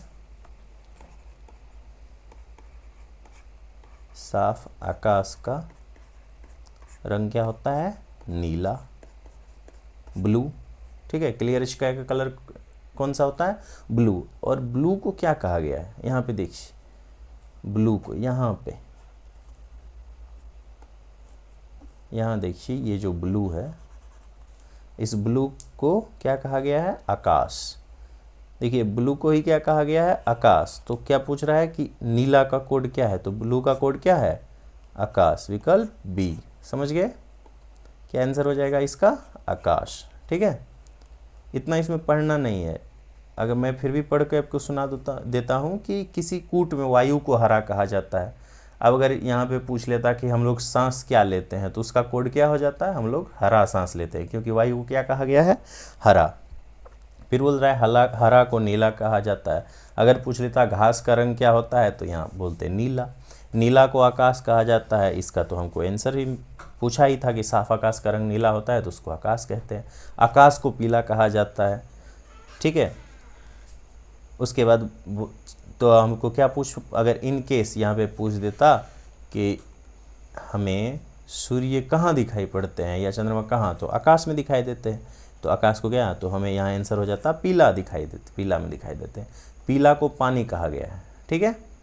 साफ आकाश का रंग क्या होता है? नीला, ब्लू, ठीक है। क्लियर स्काई का कलर कौन सा होता है? ब्लू। और ब्लू को क्या कहा गया है? यहाँ पे देखिए ब्लू को, यहाँ देखिए ये जो ब्लू है, इस ब्लू को क्या कहा गया है? आकाश। देखिए ब्लू को ही क्या कहा गया है? आकाश। तो क्या पूछ रहा है कि नीला का कोड क्या है? तो ब्लू का कोड क्या है? आकाश। विकल्प बी। समझ गए? क्या आंसर हो जाएगा इसका? आकाश, ठीक है। इतना इसमें पढ़ना नहीं है। अगर मैं फिर भी पढ़ के आपको सुना देता हूँ कि किसी कूट में वायु को हरा कहा जाता है। अब अगर यहाँ पे पूछ लेता कि हम लोग सांस क्या लेते हैं, तो उसका कोड क्या हो जाता है? हम लोग हरा सांस लेते हैं, क्योंकि वायु को क्या कहा गया है? हरा। फिर बोल रहा है हरा को नीला कहा जाता है। अगर पूछ लेता घास का रंग क्या होता है, तो यहाँ बोलते नीला। नीला को आकाश कहा जाता है, इसका तो हमको आंसर ही पूछा ही था कि साफ आकाश का रंग नीला होता है, तो उसको आकाश कहते हैं। आकाश को पीला कहा जाता है, ठीक है। उसके बाद तो हमको क्या अगर इन केस यहाँ पे पूछ देता कि हमें सूर्य कहाँ दिखाई पड़ते हैं या चंद्रमा कहाँ, तो आकाश में दिखाई देते हैं। तो आकाश को क्या, तो हमें यहाँ आंसर हो जाता पीला दिखाई देते, पीला में दिखाई देते हैं। पीला को पानी कहा गया है, ठीक है।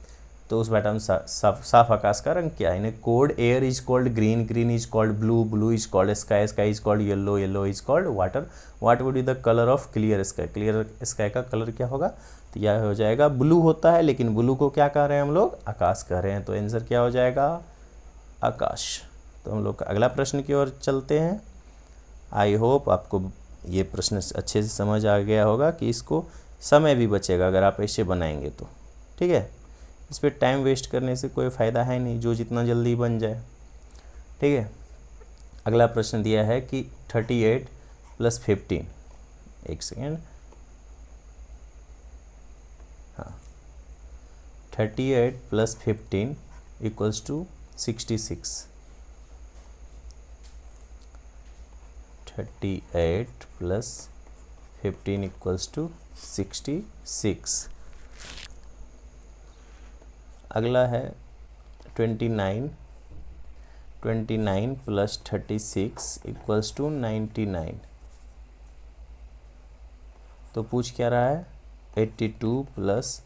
तो उस बैटा में साफ आकाश का रंग क्या है? इन्हें code air is called green, green is called blue, blue is called sky, sky is called yellow, yellow is called water. What would be the colour of clear sky? Clear sky का colour क्या होगा? तो यह हो जाएगा blue होता है, लेकिन ब्लू को क्या कह रहे हैं हम लोग? आकाश कह रहे हैं। तो आंसर क्या हो जाएगा? आकाश। तो हम लोग अगला प्रश्न की ओर चलते हैं। आई होप आपको ये प्रश्न अच्छे से समझ आ गया होगा कि इसको समय भी बचेगा अगर आप ऐसे बनाएंगे तो, ठीक है। इस पर टाइम वेस्ट करने से कोई फ़ायदा है नहीं, जो जितना जल्दी बन जाए, ठीक है। अगला प्रश्न दिया है कि 38 प्लस 15, एक सेकेंड, हाँ, 38 plus 15 equals to 66। 38 plus 15 equals to 66। अगला है 29 प्लस 36 इक्वल्स टू 99। तो पूछ क्या रहा है? 82 प्लस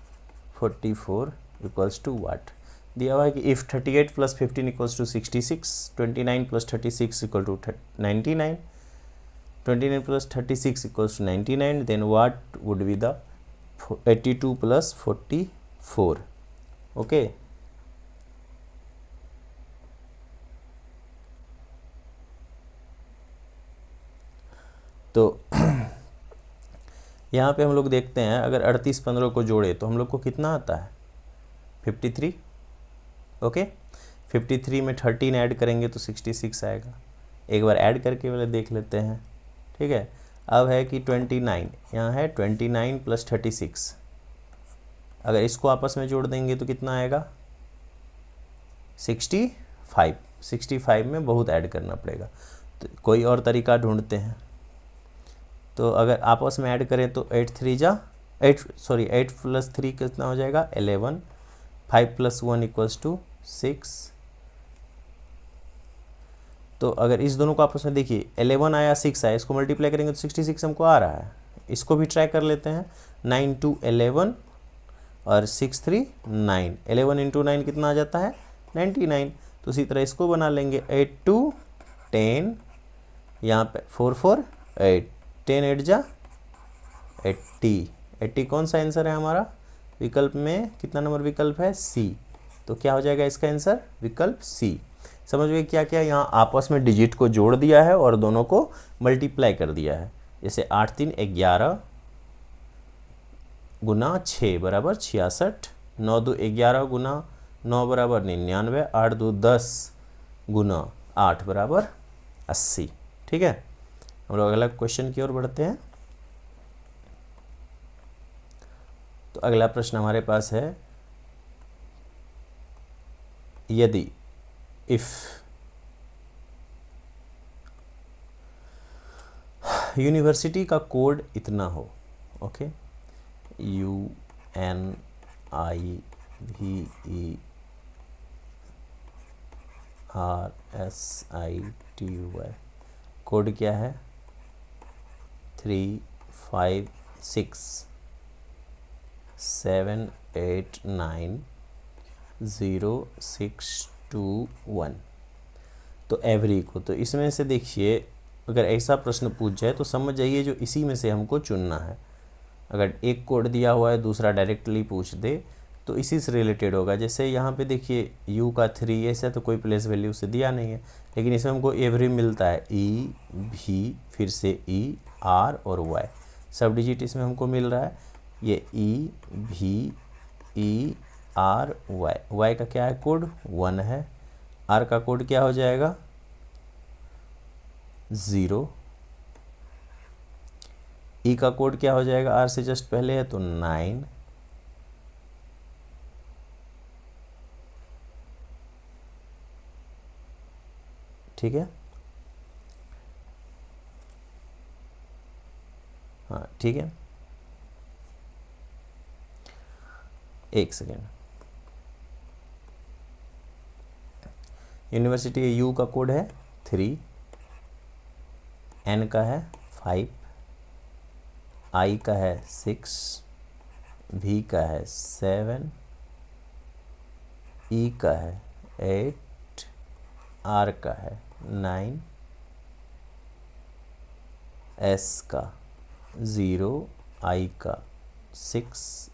44 इक्वल्स टू वाट? दिया हुआ है कि if 38 plus 15 equals to 66, 29 plus 36 equal to 99, 29 plus 36 equals to 99, then what would be the 82 plus 44? Okay. तो यहाँ पे हम लोग देखते हैं अगर 38 15 को जोड़े तो हम लोग को कितना आता है? 53, ओके। 53 में 13 ऐड करेंगे तो 66 आएगा। एक बार ऐड करके वाले देख लेते हैं, ठीक है। अब है कि 29, यहाँ है 29 प्लस 36, अगर इसको आपस में जोड़ देंगे तो कितना आएगा? 65। 65 में बहुत ऐड करना पड़ेगा, तो कोई और तरीका ढूंढते हैं। तो अगर आपस में ऐड करें तो 8 प्लस 3 कितना हो जाएगा 11, 5 प्लस 1 इक्वल्स टू 6। तो अगर इस दोनों को आपस में देखिए 11 आया 6 आया, इसको मल्टीप्लाई करेंगे तो 66 हमको आ रहा है। इसको भी ट्राई कर लेते हैं। 9 2 11 और 6 3 9, 11 इंटू 9 कितना आ जाता है 99। तो उसी तरह इसको बना लेंगे 8 2 10, यहाँ पे 4 4 8, 10 8 जा 80। 80 कौन सा आंसर है हमारा? विकल्प में कितना नंबर विकल्प है? सी। तो क्या हो जाएगा इसका आंसर? विकल्प सी। समझ गए क्या क्या यहाँ आपस में डिजिट को जोड़ दिया है और दोनों को मल्टीप्लाई कर दिया है। जैसे 8 3 11 गुना 6 बराबर 66, 9 2 11 गुना 9 बराबर 99, 8 2 10 गुना 8 बराबर 80। ठीक है, हम लोग अगला क्वेश्चन की ओर बढ़ते हैं। तो अगला प्रश्न हमारे पास है, यदि इफ यूनिवर्सिटी का कोड इतना हो, ओके, UNIVERSITY, कोड क्या है 3 5 6 7 8 9 0 6 2 1। तो एवरी को, तो इसमें से देखिए अगर ऐसा प्रश्न पूछ जाए तो समझ जाइए जो इसी में से हमको चुनना है। अगर एक कोड दिया हुआ है दूसरा डायरेक्टली पूछ दे तो इसी से रिलेटेड होगा। जैसे यहाँ पे देखिए u का 3 ऐसा तो कोई प्लेस वैल्यू से दिया नहीं है, लेकिन इसमें हमको एवरी मिलता है E V फिर से E R और Y, सब डिजिट इसमें हमको मिल रहा है। ये E V E R Y, Y का क्या है कोड 1 है, R का कोड क्या हो जाएगा 0, E का कोड क्या हो जाएगा R से जस्ट पहले है तो 9, ठीक है, हाँ ठीक है, एक सेकेंड। यूनिवर्सिटी U का कोड है 3, N का है 5, I का है 6, V का है 7, E का है 8, R का है 9, S का 0, I का 6,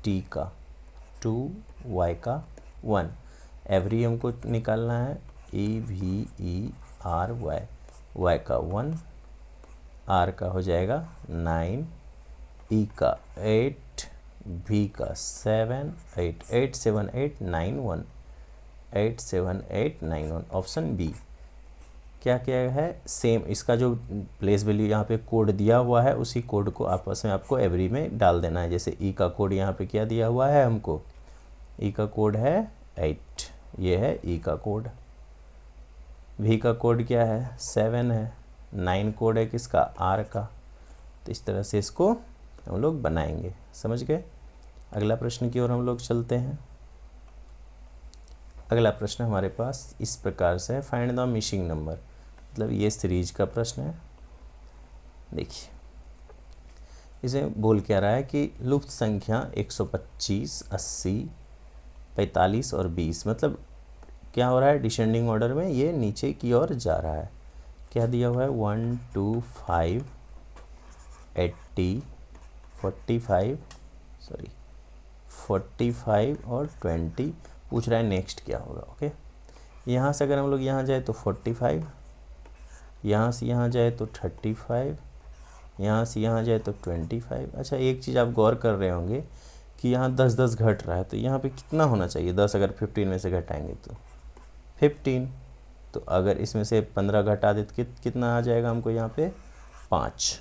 T का 2, Y का 1। एवरी हमको निकालना है E V E R Y, Y का 1, R का हो जाएगा 9, E का 8, V का 7 8 8 7 8 9 1, 8 7 8 9 1, ऑप्शन बी। क्या क्या है सेम, इसका जो प्लेस वैल्यू यहाँ पे कोड दिया हुआ है उसी कोड को आपस में आपको एवरी में डाल देना है। जैसे ई का कोड यहाँ पे क्या दिया हुआ है हमको, ई का कोड है 8, ये है ई का कोड। वी का कोड क्या है 7 है, 9 कोड है किसका आर का। तो इस तरह से इसको हम लोग बनाएंगे, समझ गए। अगला प्रश्न की ओर हम लोग चलते हैं। अगला प्रश्न हमारे पास इस प्रकार से है, फाइंड द मिसिंग नंबर, मतलब ये सीरीज का प्रश्न है। देखिए इसे बोल क्या रहा है कि लुप्त संख्या 125, 80, 45 और 20, मतलब क्या हो रहा है डिसेंडिंग ऑर्डर में ये नीचे की ओर जा रहा है। क्या दिया हुआ है 1 2 5 80 45 और 20, पूछ रहा है नेक्स्ट क्या होगा। ओके, यहाँ से अगर हम लोग यहाँ जाए तो 45, यहाँ से यहाँ जाए तो 35, यहाँ से यहाँ जाए तो 25। अच्छा एक चीज़ आप गौर कर रहे होंगे कि यहाँ 10 घट रहा है, तो यहाँ पे कितना होना चाहिए 10 अगर 15 में से घटाएंगे तो 15। तो अगर इसमें से 15 घटा दे तो कितना आ जाएगा हमको यहाँ पे 5,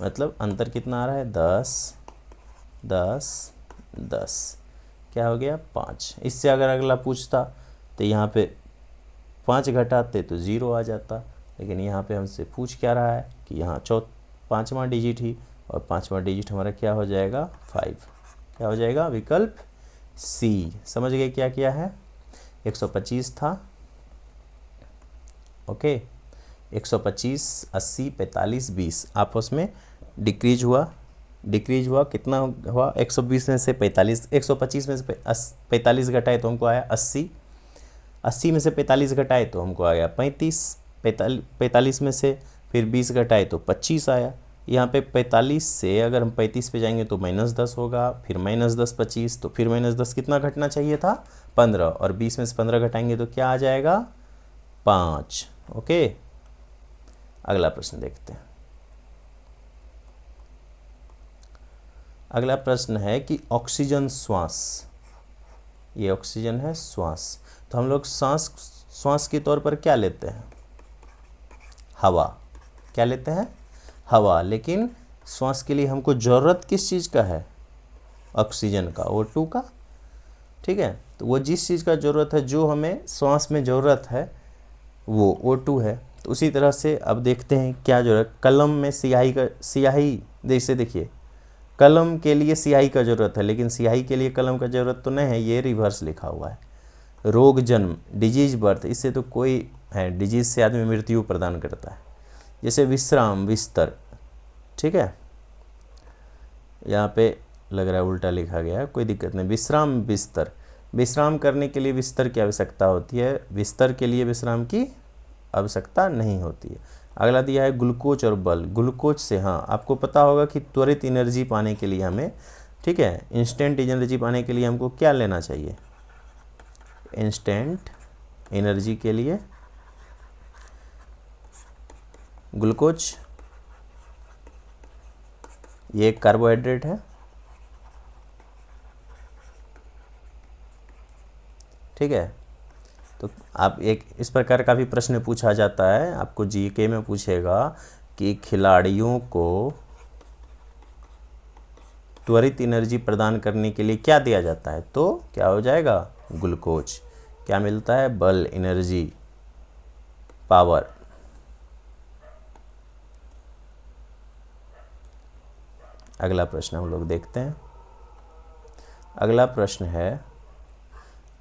मतलब अंतर कितना आ रहा है 10 10 10, क्या हो गया 5। इससे अगर अगला पूछता तो यहाँ पे 5 घटाते तो 0 आ जाता, लेकिन यहाँ पे हमसे पूछ क्या रहा है कि यहाँ 5वां डिजिट ही, और 5वां डिजिट हमारा क्या हो जाएगा 5, क्या हो जाएगा विकल्प सी। समझ गए क्या किया है, 125 था, ओके 125, 80, 45, 20 आपस में डिक्रीज हुआ, कितना हुआ 120 में से 45, 125 में से 45 घटाए तो हमको आया 80, 80 में से 45 घटाए तो हमको आ गया 35, 45 में से फिर 20 घटाए तो 25 आया। यहाँ पे 45 से अगर हम 35 पे जाएंगे तो -10 होगा, फिर -10 25, तो फिर -10 कितना घटना चाहिए था 15, और 20 में से 15 घटाएंगे तो क्या आ जाएगा 5। ओके, अगला प्रश्न देखते हैं। अगला प्रश्न है कि ऑक्सीजन श्वास, ये ऑक्सीजन है श्वास, तो हम लोग श्वास के तौर पर क्या लेते हैं हवा, क्या लेते हैं हवा, लेकिन श्वास के लिए हमको ज़रूरत किस चीज़ का है ऑक्सीजन का, O2 का, ठीक है। तो वो जिस चीज़ का ज़रूरत है, जो हमें श्वास में ज़रूरत है वो O2 है। तो उसी तरह से अब देखते हैं क्या ज़रूरत, कलम में स्याही जैसे देखिए कलम के लिए स्याही का ज़रूरत है, लेकिन स्याही के लिए कलम का ज़रूरत तो नहीं है, ये रिवर्स लिखा हुआ है। रोग जन्म डिजीज बर्थ, इससे तो कोई है, डिजीज से आदमी मृत्यु प्रदान करता है। जैसे विश्राम बिस्तर, ठीक है, यहाँ पे लग रहा है उल्टा लिखा गया है, कोई दिक्कत नहीं। विश्राम बिस्तर, विश्राम करने के लिए बिस्तर की आवश्यकता होती है, बिस्तर के लिए विश्राम की आवश्यकता नहीं होती है। अगला दिया है ग्लूकोज और बल, ग्लूकोज से हाँ आपको पता होगा कि त्वरित एनर्जी पाने के लिए हमें, ठीक है, इंस्टेंट एनर्जी पाने के लिए हमको क्या लेना चाहिए, इंस्टेंट एनर्जी के लिए ग्लूकोज, ये एक कार्बोहाइड्रेट है, ठीक है। तो आप एक इस प्रकार का भी प्रश्न पूछा जाता है, आपको जीके में पूछेगा कि खिलाड़ियों को त्वरित एनर्जी प्रदान करने के लिए क्या दिया जाता है, तो क्या हो जाएगा ग्लूकोज। क्या मिलता है बल, एनर्जी, पावर। अगला प्रश्न हम लोग देखते हैं। अगला प्रश्न है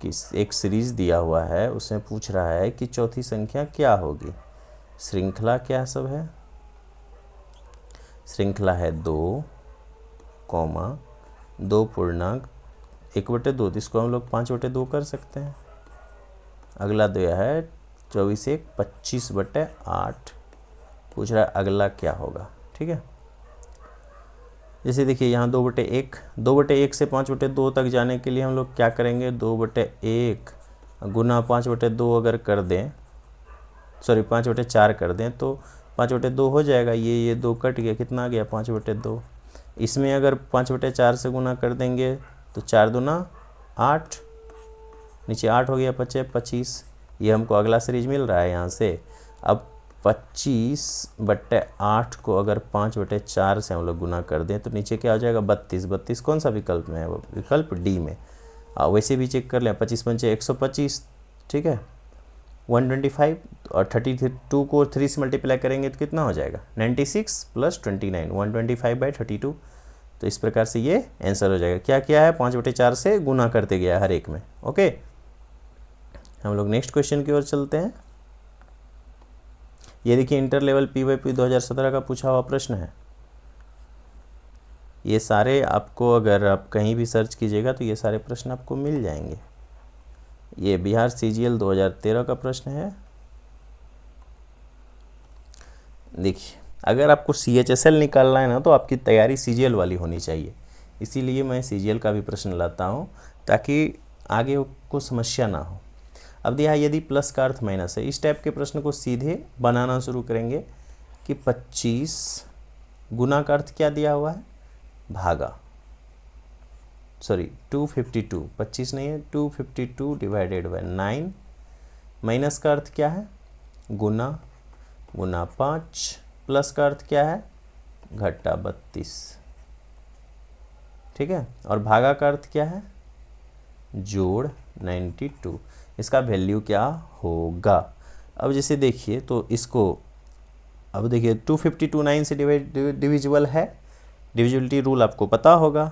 कि एक सीरीज दिया हुआ है, उसमें पूछ रहा है कि चौथी संख्या क्या होगी। श्रृंखला क्या सब है, श्रृंखला है 2, 2 पूर्णांक 1/2, इसको हम लोग 5/2 कर सकते हैं। अगला दिया है 24 1 25/8, पूछ रहा है अगला क्या होगा, ठीक है। जैसे देखिए यहाँ 2/1 से 5/2 तक जाने के लिए हम लोग क्या करेंगे, 2/1 गुना 5/2 अगर कर दें, सॉरी 5/4 कर दें तो 5/2 हो जाएगा। ये 2 कट गया, कितना आ गया 5/2। इसमें अगर 5/4 से गुना कर देंगे तो 4 दूना 8, नीचे 8 हो गया, 25। ये हमको अगला सीरीज मिल रहा है यहाँ से। अब 25/8 को अगर 5/4 से हम लोग गुना कर दें तो नीचे क्या हो जाएगा 32। 32 कौन सा विकल्प में है, वो विकल्प डी में। वैसे भी चेक कर लें, 25 पंचे 125, ठीक है, 125, और 32 को 3 से मल्टीप्लाई करेंगे तो कितना हो जाएगा 96 + 29, 125/32। तो इस प्रकार से ये आंसर हो जाएगा। क्या किया है 5/4 से गुना करते गया हर एक में। ओके, हम लोग नेक्स्ट क्वेश्चन की ओर चलते हैं। ये देखिए इंटर लेवल PYP 2017 का पूछा हुआ प्रश्न है। ये सारे आपको, अगर आप कहीं भी सर्च कीजिएगा तो ये सारे प्रश्न आपको मिल जाएंगे। ये बिहार CGL 2013 का प्रश्न है। देखिए अगर आपको CHSL निकालना है ना तो आपकी तैयारी CGL वाली होनी चाहिए, इसीलिए मैं CGL का भी प्रश्न लाता हूँ ताकि आगे को समस्या ना हो। अब दिया है यदि प्लस का अर्थ माइनस है, इस टाइप के प्रश्न को सीधे बनाना शुरू करेंगे कि 25 गुना का अर्थ क्या दिया हुआ है भागा, सॉरी 252, 25 नहीं है 252 / 9, माइनस का अर्थ क्या है गुना, गुना 5, प्लस का अर्थ क्या है घटा 32, ठीक है, और भागा का अर्थ क्या है जोड़ 92। इसका वैल्यू क्या होगा। अब जैसे देखिए तो इसको अब देखिए 252 9 से डिविजिबल है। डिविजिबिलिटी रूल आपको पता होगा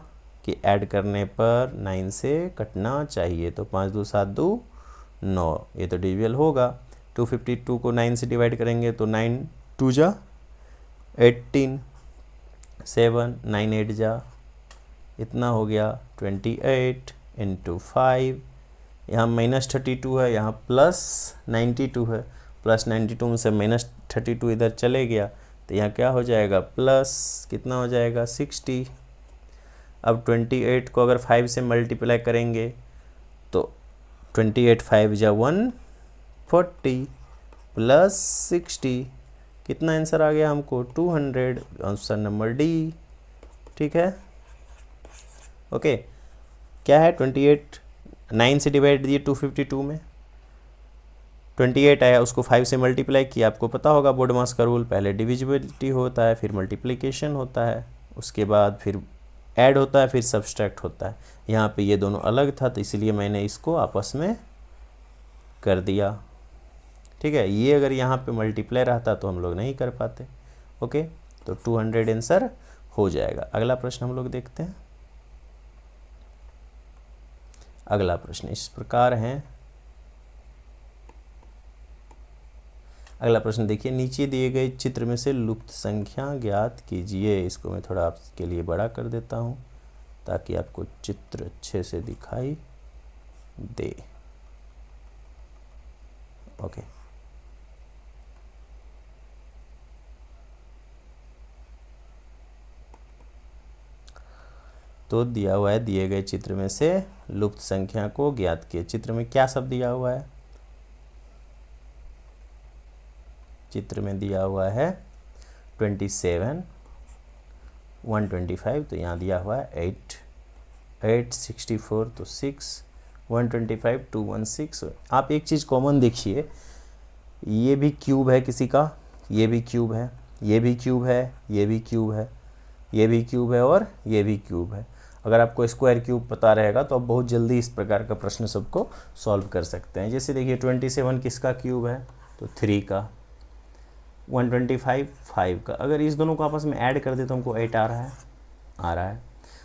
कि ऐड करने पर 9 से कटना चाहिए, तो 5 2 7 2 9, ये तो डिविजिबल होगा। 252 को 9 से डिवाइड करेंगे तो 9 2 जा 18, 7 9 8 जा इतना हो गया 28 इंटू 5, यहाँ -32 है, यहाँ +92 है, +92 में से -32 इधर चले गया तो यहाँ क्या हो जाएगा प्लस कितना हो जाएगा 60। अब 28 को अगर 5 से मल्टीप्लाई करेंगे तो 28 5 जा 140 प्लस 60 कितना आंसर आ गया हमको 200, ऑप्शन नंबर डी। ठीक है, ओके। क्या है 28 9 से डिवाइड दिए 252 में, 28 आया उसको 5 से मल्टीप्लाई किया, आपको पता होगा बोडमास का रूल, पहले डिविजिबिलिटी होता है फिर मल्टीप्लिकेशन होता है, उसके बाद फिर ऐड होता है फिर सब्सट्रैक्ट होता है। यहाँ पे ये दोनों अलग था तो इसलिए मैंने इसको आपस में कर दिया। ठीक है, ये अगर यहाँ पे मल्टीप्लाई रहता तो हम लोग नहीं कर पाते। ओके, तो 200 आंसर हो जाएगा। अगला प्रश्न हम लोग देखते हैं। अगला प्रश्न इस प्रकार है। अगला प्रश्न देखिए, नीचे दिए गए चित्र में से लुप्त संख्या ज्ञात कीजिए। इसको मैं थोड़ा आपके लिए बड़ा कर देता हूँ ताकि आपको चित्र अच्छे से दिखाई दे। ओके, तो दिया हुआ है दिए गए चित्र में से लुप्त संख्या को ज्ञात किए। चित्र में क्या सब दिया हुआ है? चित्र में दिया हुआ है 27 125, तो यहाँ दिया हुआ है 8 8 64 तो 6 125 216। आप एक चीज़ कॉमन देखिए, ये भी क्यूब है किसी का, ये भी क्यूब है, ये भी क्यूब है, ये भी क्यूब है, ये भी क्यूब है और ये भी क्यूब है। अगर आपको स्क्वायर क्यूब पता रहेगा तो आप बहुत जल्दी इस प्रकार का प्रश्न सबको सॉल्व कर सकते हैं। जैसे देखिए 27 किसका क्यूब है? तो 3 का। 125 5 का। अगर इस दोनों को आपस में ऐड कर दे तो हमको 8 आ रहा है।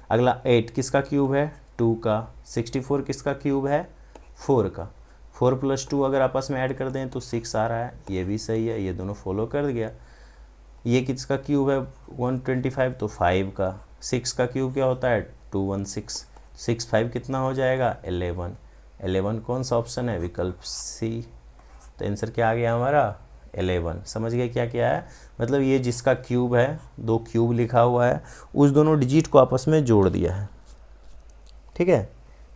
अगला 8 किसका क्यूब है? 2 का। 64 किसका क्यूब है? 4 का। 4 + 2 अगर आपस में ऐड कर दें तो 6 आ रहा है, ये भी सही है, ये दोनों फॉलो कर गया। ये किसका क्यूब है? 125 तो 5 का। 6 का क्यूब क्या होता है? 216। 6 5 कितना हो जाएगा? 11। 11 कौन सा ऑप्शन है? विकल्प सी। तो आंसर क्या आ गया हमारा? 11। समझ गए क्या क्या है? मतलब ये जिसका क्यूब है, 2 क्यूब लिखा हुआ है, उस दोनों डिजिट को आपस में जोड़ दिया है। ठीक है,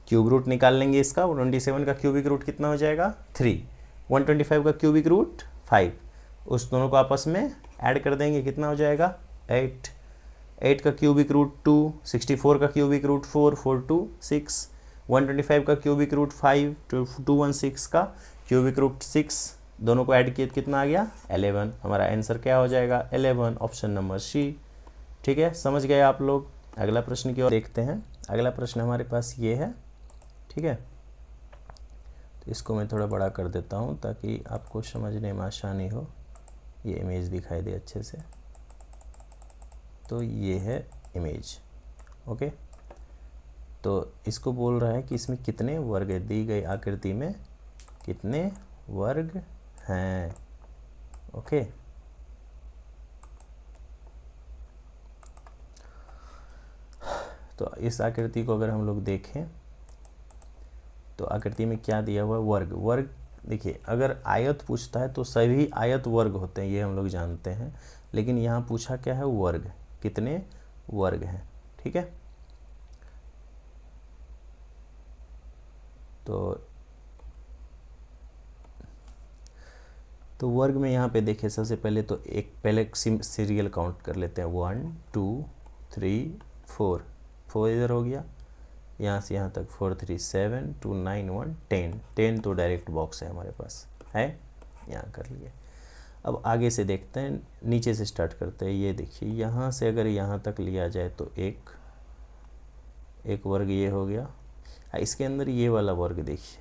क्यूब रूट निकाल लेंगे इसका। 27 का क्यूबिक रूट कितना हो जाएगा? 3। 125 का क्यूबिक रूट 5, उस दोनों को आपस में ऐड कर देंगे, कितना हो जाएगा? 8। 8 का क्यूबिक रूट 2, 64 का क्यूबिक रूट 4 4 2 6, 125 का क्यूबिक रूट 5, 216 का क्यूबिक रूट 6, दोनों को ऐड किए तो कितना आ गया? 11। हमारा आंसर क्या हो जाएगा? 11, ऑप्शन नंबर सी। ठीक है, समझ गए आप लोग। अगला प्रश्न की ओर देखते हैं। अगला प्रश्न हमारे पास ये है। ठीक है, तो इसको मैं थोड़ा बड़ा कर देता हूँ ताकि आपको समझने में आसानी हो, ये इमेज दिखाई दे अच्छे से। तो ये है इमेज। ओके, तो इसको बोल रहा है कि इसमें कितने वर्ग है, दी गई आकृति में कितने वर्ग हैं। ओके, तो इस आकृति को अगर हम लोग देखें तो आकृति में क्या दिया हुआ है? वर्ग। वर्ग देखिए, अगर आयत पूछता है तो सभी आयत वर्ग होते हैं, ये हम लोग जानते हैं, लेकिन यहाँ पूछा क्या है? वर्ग। कितने वर्ग हैं। ठीक है, तो वर्ग में यहाँ पे देखिए, सबसे पहले तो पहले सीरियल काउंट कर लेते हैं। 1 2 3 4, 4 इधर हो गया, यहाँ से यहाँ तक 4 3 7 2 9 1 10। 10 तो डायरेक्ट बॉक्स है हमारे पास, है, यहाँ कर लिए। अब आगे से देखते हैं, नीचे से स्टार्ट करते हैं। ये देखिए, यहाँ से अगर यहाँ तक लिया जाए तो एक वर्ग ये हो गया। इसके अंदर ये वाला वर्ग देखिए,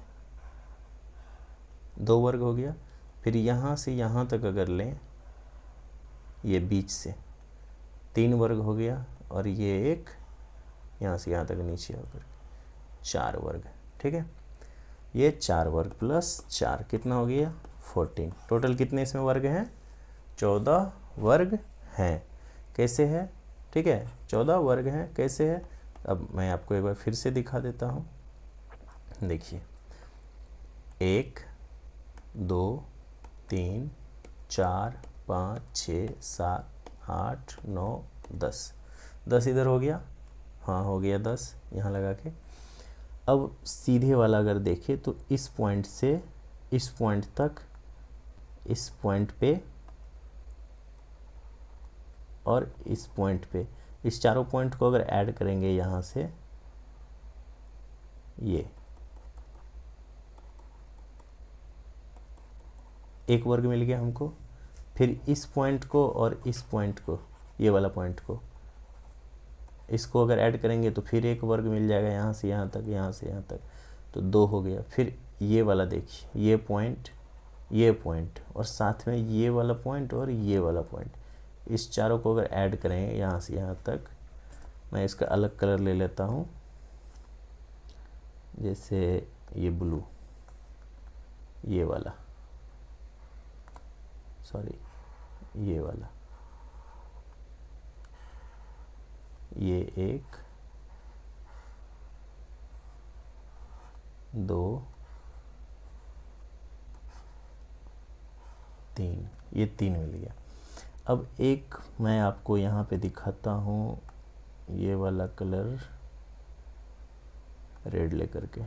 2 वर्ग हो गया। फिर यहाँ से यहाँ तक अगर लें ये बीच से 3 वर्ग हो गया, और ये एक यहाँ से यहाँ तक नीचे होकर 4 वर्ग, ठीक है। ये 4 वर्ग प्लस 4 कितना हो गया 14। टोटल कितने इसमें वर्ग हैं 14 वर्ग हैं। कैसे है, ठीक है, 14 वर्ग हैं। कैसे है, अब मैं आपको एक बार फिर से दिखा देता हूँ। देखिए 1 2 3 4 5 6 7 8 9 10, 10 इधर हो गया, हाँ हो गया 10 यहाँ लगा के। अब सीधे वाला अगर देखें तो इस पॉइंट से इस पॉइंट तक, इस पॉइंट पे और इस पॉइंट पे, इस चारों पॉइंट को अगर ऐड करेंगे यहाँ से, ये एक वर्ग मिल गया हमको। फिर इस पॉइंट को और इस पॉइंट को, ये वाला पॉइंट को, इसको अगर ऐड करेंगे तो फिर एक वर्ग मिल जाएगा यहाँ से यहाँ तक, यहाँ से यहाँ तक, तो 2 हो गया। फिर ये वाला देखिए, ये पॉइंट और साथ में ये वाला पॉइंट और ये वाला पॉइंट, इस चारों को अगर ऐड करें यहाँ से यहाँ तक, मैं इसका अलग कलर ले लेता हूँ, जैसे ये ब्लू, ये वाला, सॉरी ये वाला, ये 1 2 3, ये 3 मिल गया। अब एक मैं आपको यहाँ पे दिखाता हूँ, ये वाला कलर रेड लेकर के,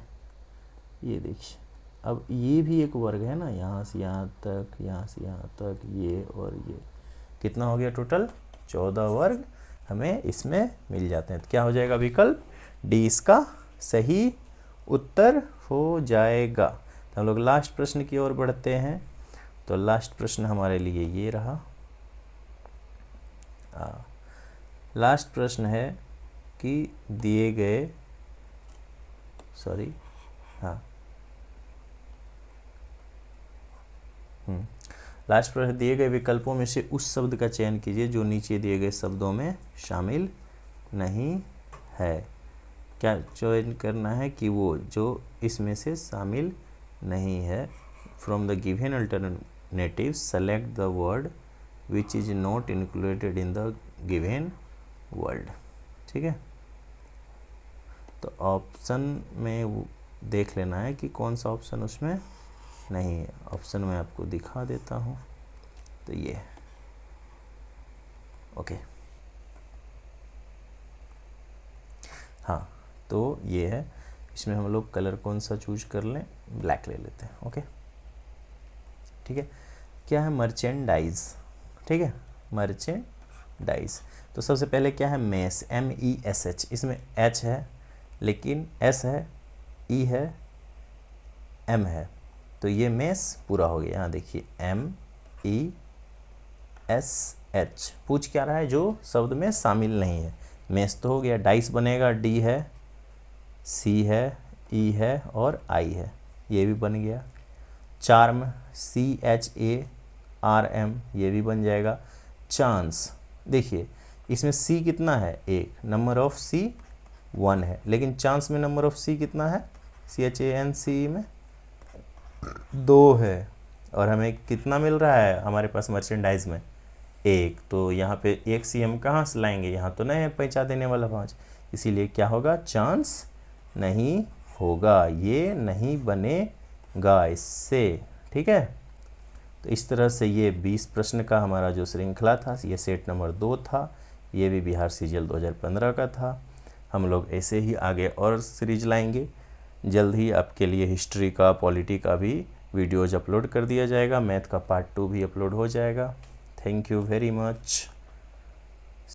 ये देखिए। अब ये भी एक वर्ग है ना, यहाँ से यहाँ तक, यहाँ से यहाँ तक, ये और ये, कितना हो गया टोटल 14 वर्ग हमें इसमें मिल जाते हैं। तो क्या हो जाएगा विकल्प डी इसका सही उत्तर हो जाएगा। तो हम लोग लास्ट प्रश्न की ओर बढ़ते हैं। तो लास्ट प्रश्न हमारे लिए ये रहा। लास्ट प्रश्न है कि दिए गए, सॉरी हाँ लास्ट प्रश्न, दिए गए विकल्पों में से उस शब्द का चयन कीजिए जो नीचे दिए गए शब्दों में शामिल नहीं है। क्या चयन करना है कि वो जो इसमें से शामिल नहीं है। From the given alternative select the word which is not included in the given word, ठीक है। तो ऑप्शन में देख लेना है कि कौन सा ऑप्शन उसमें नहीं है। ऑप्शन में आपको दिखा देता हूँ, तो ये ओके, हाँ तो ये है। इसमें हम लोग कलर कौन सा चूज कर लें, ब्लैक ले लेते हैं, ओके ठीक है। क्या है मर्चेंडाइज, ठीक है, मर्चेंडाइज। तो सबसे पहले क्या है मेस, MESH, इसमें H है लेकिन S है, E है, M है, तो ये मेस पूरा हो गया। यहाँ देखिए MESH, पूछ क्या रहा है जो शब्द में शामिल नहीं है। मेस तो हो गया, डाइस बनेगा, D है, C है, E है और I है, ये भी बन गया। चार्म CHARM, ये भी बन जाएगा। चांस, देखिए इसमें C कितना है 1, नंबर ऑफ C 1 है, लेकिन चांस में नंबर ऑफ C कितना है, CHANC में 2 है, और हमें कितना मिल रहा है हमारे पास मर्चेंडाइज में 1। तो यहाँ पे 1 C हम कहाँ से लाएंगे, यहाँ तो नहीं है पहुँचा देने वाला 5, इसीलिए क्या होगा चांस नहीं होगा, ये नहीं बनेगा इससे, ठीक है। तो इस तरह से ये 20 प्रश्न का हमारा जो श्रृंखला था, ये सेट नंबर 2 था, ये भी बिहार सीजीएल 2015 का था। हम लोग ऐसे ही आगे और सीरीज लाएंगे। जल्द ही आपके लिए हिस्ट्री का, पॉलिटी का भी वीडियोज अपलोड कर दिया जाएगा, मैथ का पार्ट 2 भी अपलोड हो जाएगा। Thank you very much.